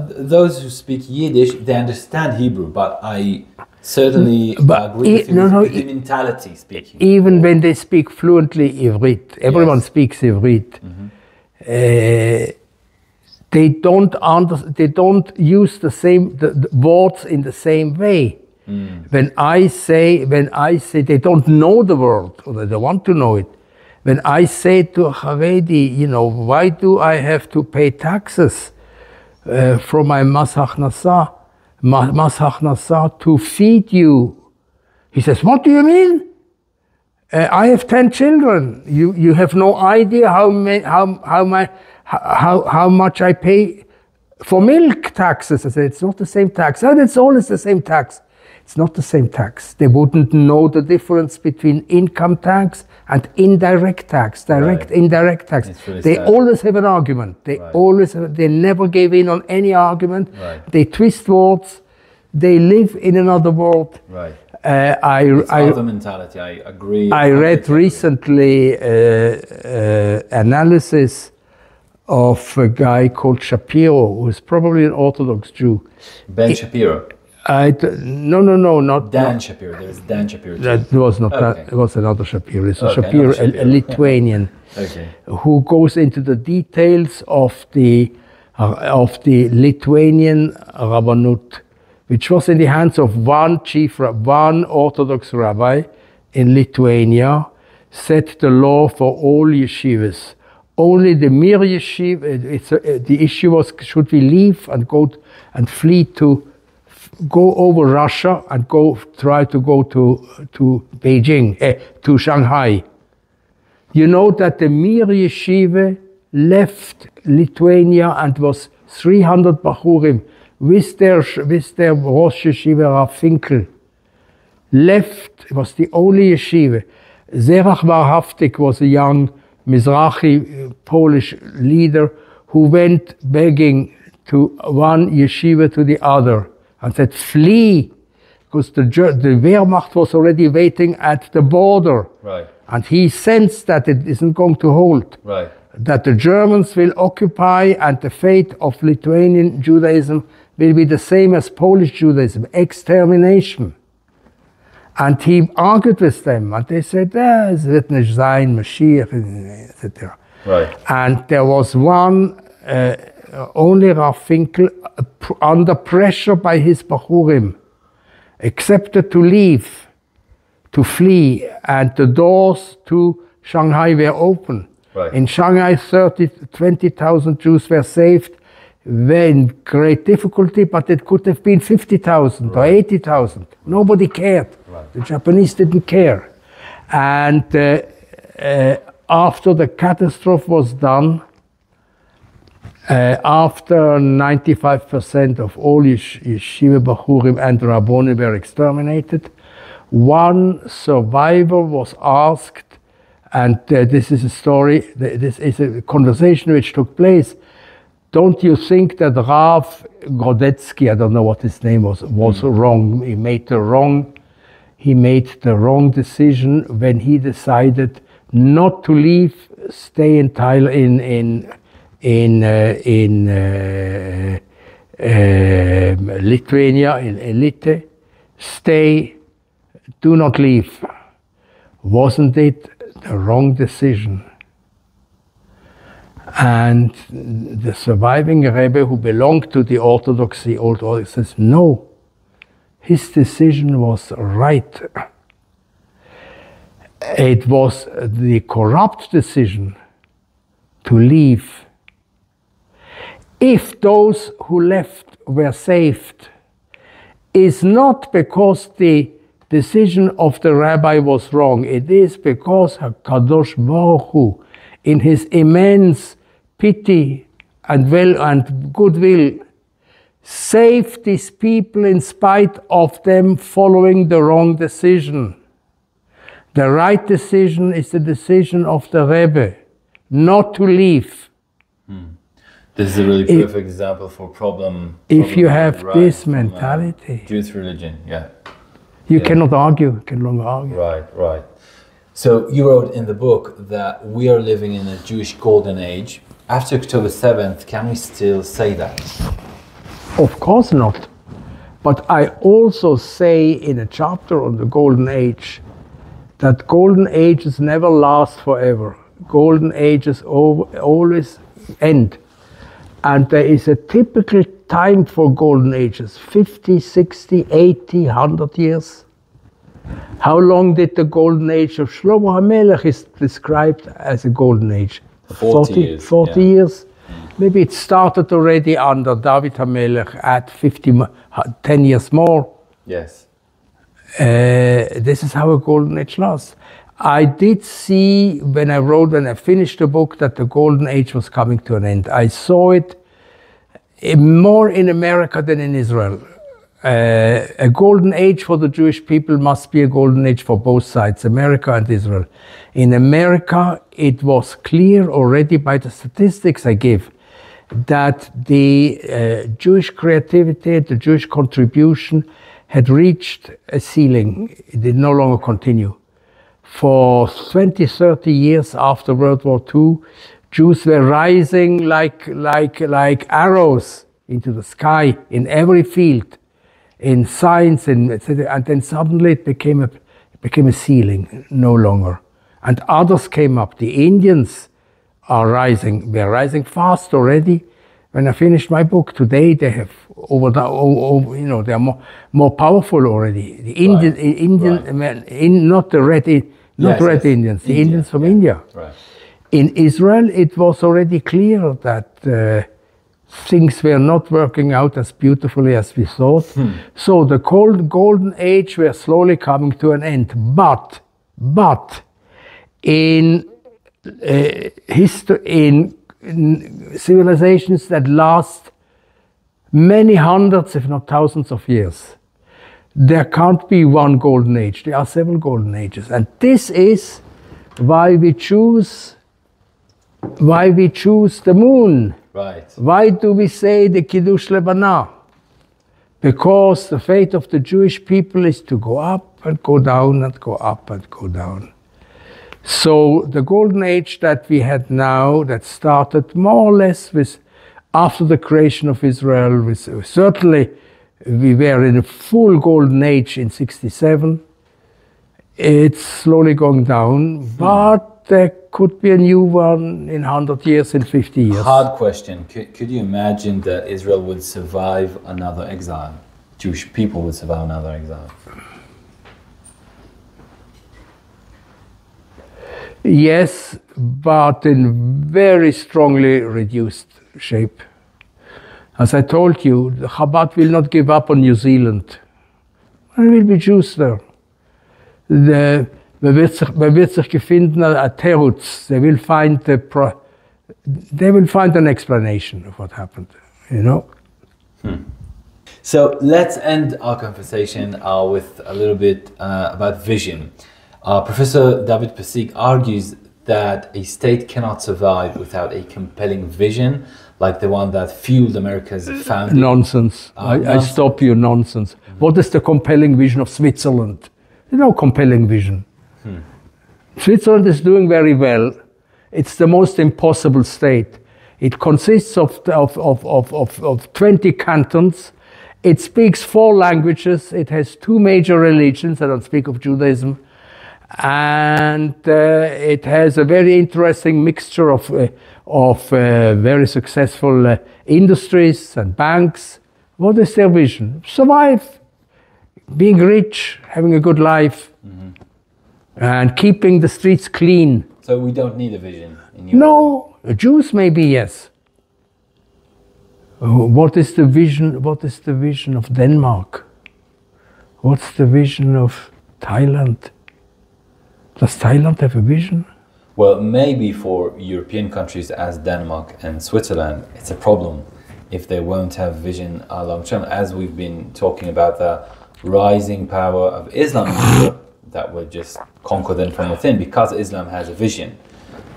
those who speak Yiddish, they understand Hebrew, but I certainly agree with you with the mentality speaking. Even when they speak fluently Ivrit, everyone speaks Ivrit. They don't use the same the words in the same way. When I say they don't know the word or they don't want to know it. When I say to a Haredi, you know, why do I have to pay taxes from my Mas Hachnasa to feed you? He says, what do you mean? I have 10 children. You have no idea how much I pay for milk taxes. I said, it's not the same tax. Oh, it's always the same tax. It's not the same tax. They wouldn't know the difference between income tax and indirect tax, indirect tax. They always have an argument. They they never gave in on any argument. They twist words. They live in another world. It's other mentality, I agree. I read recently analysis of a guy called Shapiro, who is probably an Orthodox Jew. Ben Shapiro? No, not Dan Shapiro. There's Dan Shapiro too. That was not that. It was another Shapiro. It's a Shapiro, a Lithuanian, who goes into the details of the Lithuanian Rabbanut, which was in the hands of one Orthodox rabbi in Lithuania, set the law for all yeshivas. Only the Mir yeshiva, the issue was, should we leave and go and flee to, go over Russia and try to go to Beijing, to Shanghai. You know that the Mir yeshiva left Lithuania and was 300 Bachurim with their Rosh Yeshiva Rav Finkel. Left, it was the only yeshiva. Zerach Warhaftik was a young Mizrahi Polish leader who went begging to one yeshiva to the other and said, flee, because the Wehrmacht was already waiting at the border. And he sensed that it isn't going to hold. That the Germans will occupy and the fate of Lithuanian Judaism will be the same as Polish Judaism, extermination. And he argued with them, and they said, es wird nicht sein, Mashiach, etc. Right. And there was one, only Rav Finkel, under pressure by his Bachurim, accepted to leave, to flee, and the doors to Shanghai were open. Right. In Shanghai, 20,000 Jews were saved, were in great difficulty, but it could have been 50,000 or 80,000. Nobody cared. Right. The Japanese didn't care. And after the catastrophe was done, after 95% of all yeshiva bachurim and rabbonim were exterminated, one survivor was asked, and this is a story, this is a conversation which took place. Don't you think that Rav Grodetsky, I don't know what his name was wrong? He made the wrong decision when he decided not to leave, stay in Thailand, in Lithuania, in Lite, stay, do not leave. Wasn't it the wrong decision? And the surviving Rebbe, who belonged to the Orthodoxy, says, no, his decision was right. It was the corrupt decision to leave. If those who left were saved, is not because the decision of the rabbi was wrong. It is because HaKadosh Baruch Hu, in his immense pity and goodwill, saved these people in spite of them following the wrong decision. The right decision is the decision of the Rebbe, not to leave. This is a really perfect example for problem. If you have this mentality, Jewish religion, you cannot argue, can longer argue. Right. So you wrote in the book that we are living in a Jewish golden age. After October 7th, can we still say that? Of course not. But I also say in a chapter on the golden age that golden ages never last forever. Golden ages always end. And there is a typical time for golden ages, 50, 60, 80, 100 years. How long did the golden age of Shlomo HaMelech is described as a golden age? 40 years. 40 years. Maybe it started already under David HaMelech at 10 years more. Yes. This is how a golden age lasts. I did see when I finished the book that the golden age was coming to an end. I saw it more in America than in Israel. A golden age for the Jewish people must be a golden age for both sides, America and Israel. In America, it was clear already by the statistics I give that the Jewish creativity, the Jewish contribution had reached a ceiling. It did no longer continue. For 20, 30 years after World War II, Jews were rising like arrows into the sky in every field, in science, etc. And then suddenly it became a ceiling, no longer. And others came up. The Indians are rising. They're rising fast already. When I finished my book today, they have they are more powerful already. The not the red Indians, the Indians from India. Right. In Israel, it was already clear that things were not working out as beautifully as we thought. So the golden age were slowly coming to an end. But in civilizations that last many hundreds, if not thousands of years, there can't be one golden age. There are several golden ages. And this is why we choose the moon. Right. Why do we say the Kiddush Lebanah? Because the fate of the Jewish people is to go up and go down and go up and go down. So the golden age that we had now, that started more or less after the creation of Israel, certainly we were in a full golden age in 67, It's slowly going down, but there could be a new one in 100 years, in 50 years. Hard question. Could you imagine that Israel would survive another exile? Jewish people would survive another exile? Yes, but in very strongly reduced shape. As I told you, Chabad will not give up on New Zealand. There will be Jews there. Man wird sich finden a Terutz. They will find an explanation of what happened, you know. So let's end our conversation with a little bit about vision. Professor David Pesik argues that a state cannot survive without a compelling vision, like the one that fueled America's founding. Nonsense. I stop you, nonsense. What is the compelling vision of Switzerland? There's no compelling vision. Switzerland is doing very well. It's the most impossible state. It consists of 20 cantons. It speaks 4 languages. It has 2 major religions. I don't speak of Judaism. And it has a very interesting mixture of very successful industries and banks. What is their vision? Survive, being rich, having a good life, and keeping the streets clean. So we don't need a vision in your No, Jews maybe yes. What is the vision? What is the vision of Denmark? What's the vision of Thailand? Does Thailand have a vision? Well, maybe for European countries as Denmark and Switzerland, it's a problem if they won't have vision long term, as we've been talking about the rising power of Islam in Europe that will just conquer them from within because Islam has a vision.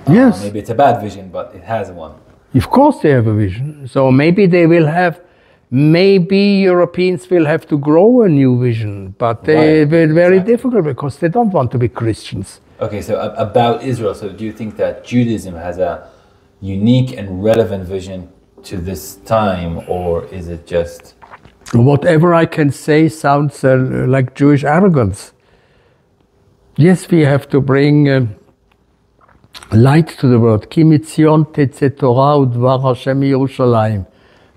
Yes. Maybe it's a bad vision, but it has one. Of course they have a vision. So maybe they will have, maybe Europeans will have to grow a new vision, but they will very difficult because they don't want to be Christians. Okay, so about Israel, so do you think that Judaism has a unique and relevant vision to this time, or is it just... Whatever I can say sounds like Jewish arrogance. Yes, we have to bring light to the world. Ki mitzion tetzeh Torah udvar Hashem Yerushalayim.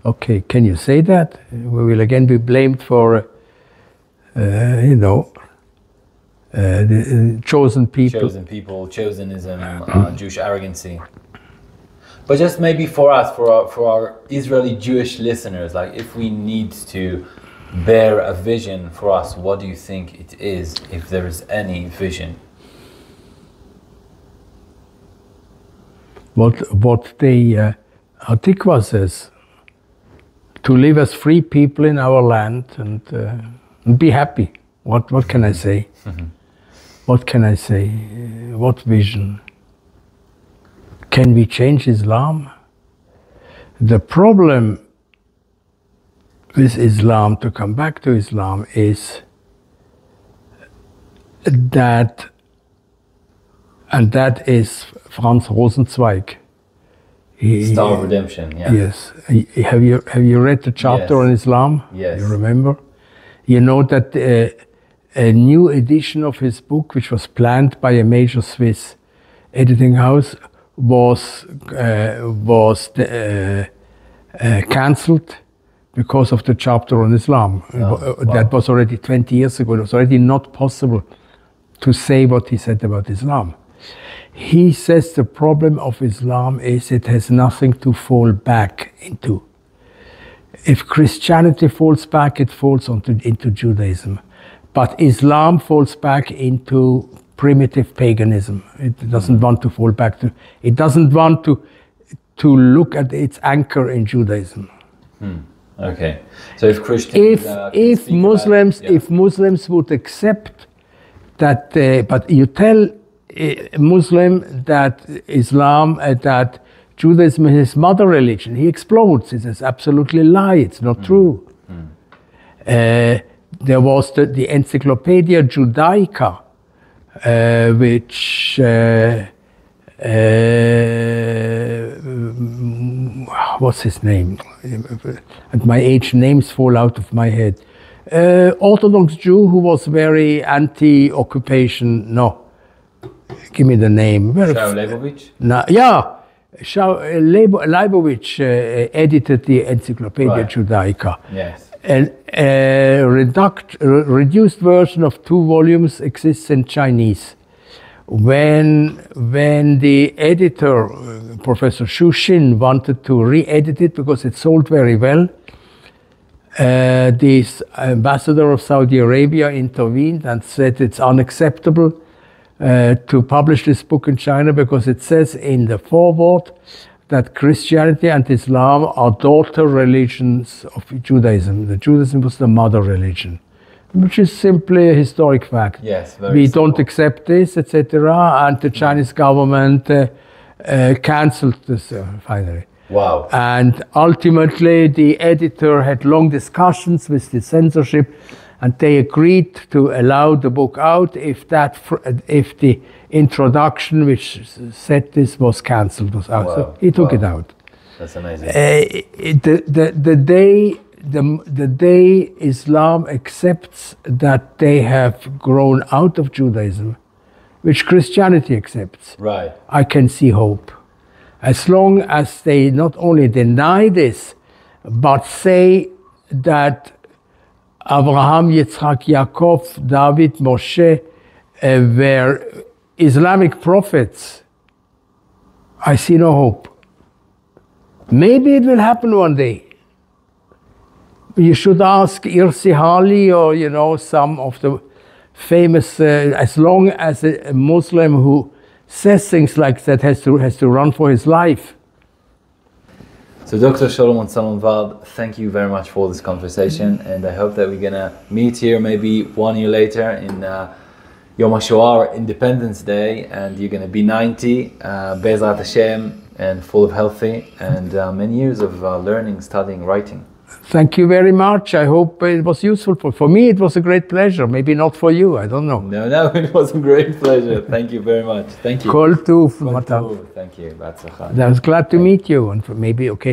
Okay, can you say that? We will again be blamed for, the chosen people. Chosen people, chosenism, Jewish arrogancy. But just maybe for us, for our Israeli Jewish listeners, like if we need to bear a vision for us, what do you think it is, if there is any vision? What the Hatikva says, to live as free people in our land and be happy. What can I say? What can I say? What vision? Can we change Islam? The problem with Islam, to come back to Islam, is that, and that is Franz Rosenzweig. Star of Redemption, yeah. Yes. Have you read the chapter on Islam? Yes. You remember? You know that a new edition of his book, which was planned by a major Swiss editing house, was cancelled because of the chapter on Islam. That was already 20 years ago. It was already not possible to say what he said about Islam. He says the problem of Islam is it has nothing to fall back into. If Christianity falls back, it falls into Judaism. But Islam falls back into primitive paganism. It doesn't want to fall back to, it doesn't want to look at its anchor in Judaism. Okay. So if Christians... If Muslims would accept that, but you tell a Muslim that Islam, that Judaism is his mother religion, he explodes. He says, absolutely lie, it's not true. There was the Encyclopedia Judaica, which what's his name? At my age, names fall out of my head. Orthodox Jew who was very anti-occupation. No, give me the name. Shaul Leibovich? No, yeah. Leibovich edited the Encyclopedia Judaica. Yes. And a reduced version of 2 volumes exists in Chinese. When the editor, Professor Xu Xin, wanted to re-edit it because it sold very well, the ambassador of Saudi Arabia intervened and said it's unacceptable to publish this book in China because it says in the foreword that Christianity and Islam are daughter religions of Judaism. The Judaism was the mother religion, which is simply a historic fact. Yes, very We simple. don't accept this, etc. And the Chinese government cancelled this finally. Wow. And ultimately, the editor had long discussions with the censorship, and they agreed to allow the book out if the introduction, which said this, was cancelled, was out. Wow. So he took Wow. it out. That's amazing. The day Islam accepts that they have grown out of Judaism, which Christianity accepts, Right. I can see hope. As long as they not only deny this, but say that Abraham, Yitzhak, Yaakov, David, Moshe were Islamic prophets, I see no hope. Maybe it will happen one day. You should ask Irsi Hali or, some of the famous, as long as a Muslim who says things like that has to run for his life. So Dr. Shalom Salomon Wald, thank you very much for this conversation, and I hope that we're gonna meet here maybe 1 year later in Yom HaShoah, Independence Day, and you're gonna be 90, Be'ezrat Hashem, and full of healthy, and many years of learning, studying, writing. Thank you very much. I hope it was useful for me. It was a great pleasure. Maybe not for you. I don't know. No, it was a great pleasure. Thank you very much. Thank you. Kol Tuv, Matan. Thank you. I was glad to meet you, and maybe okay.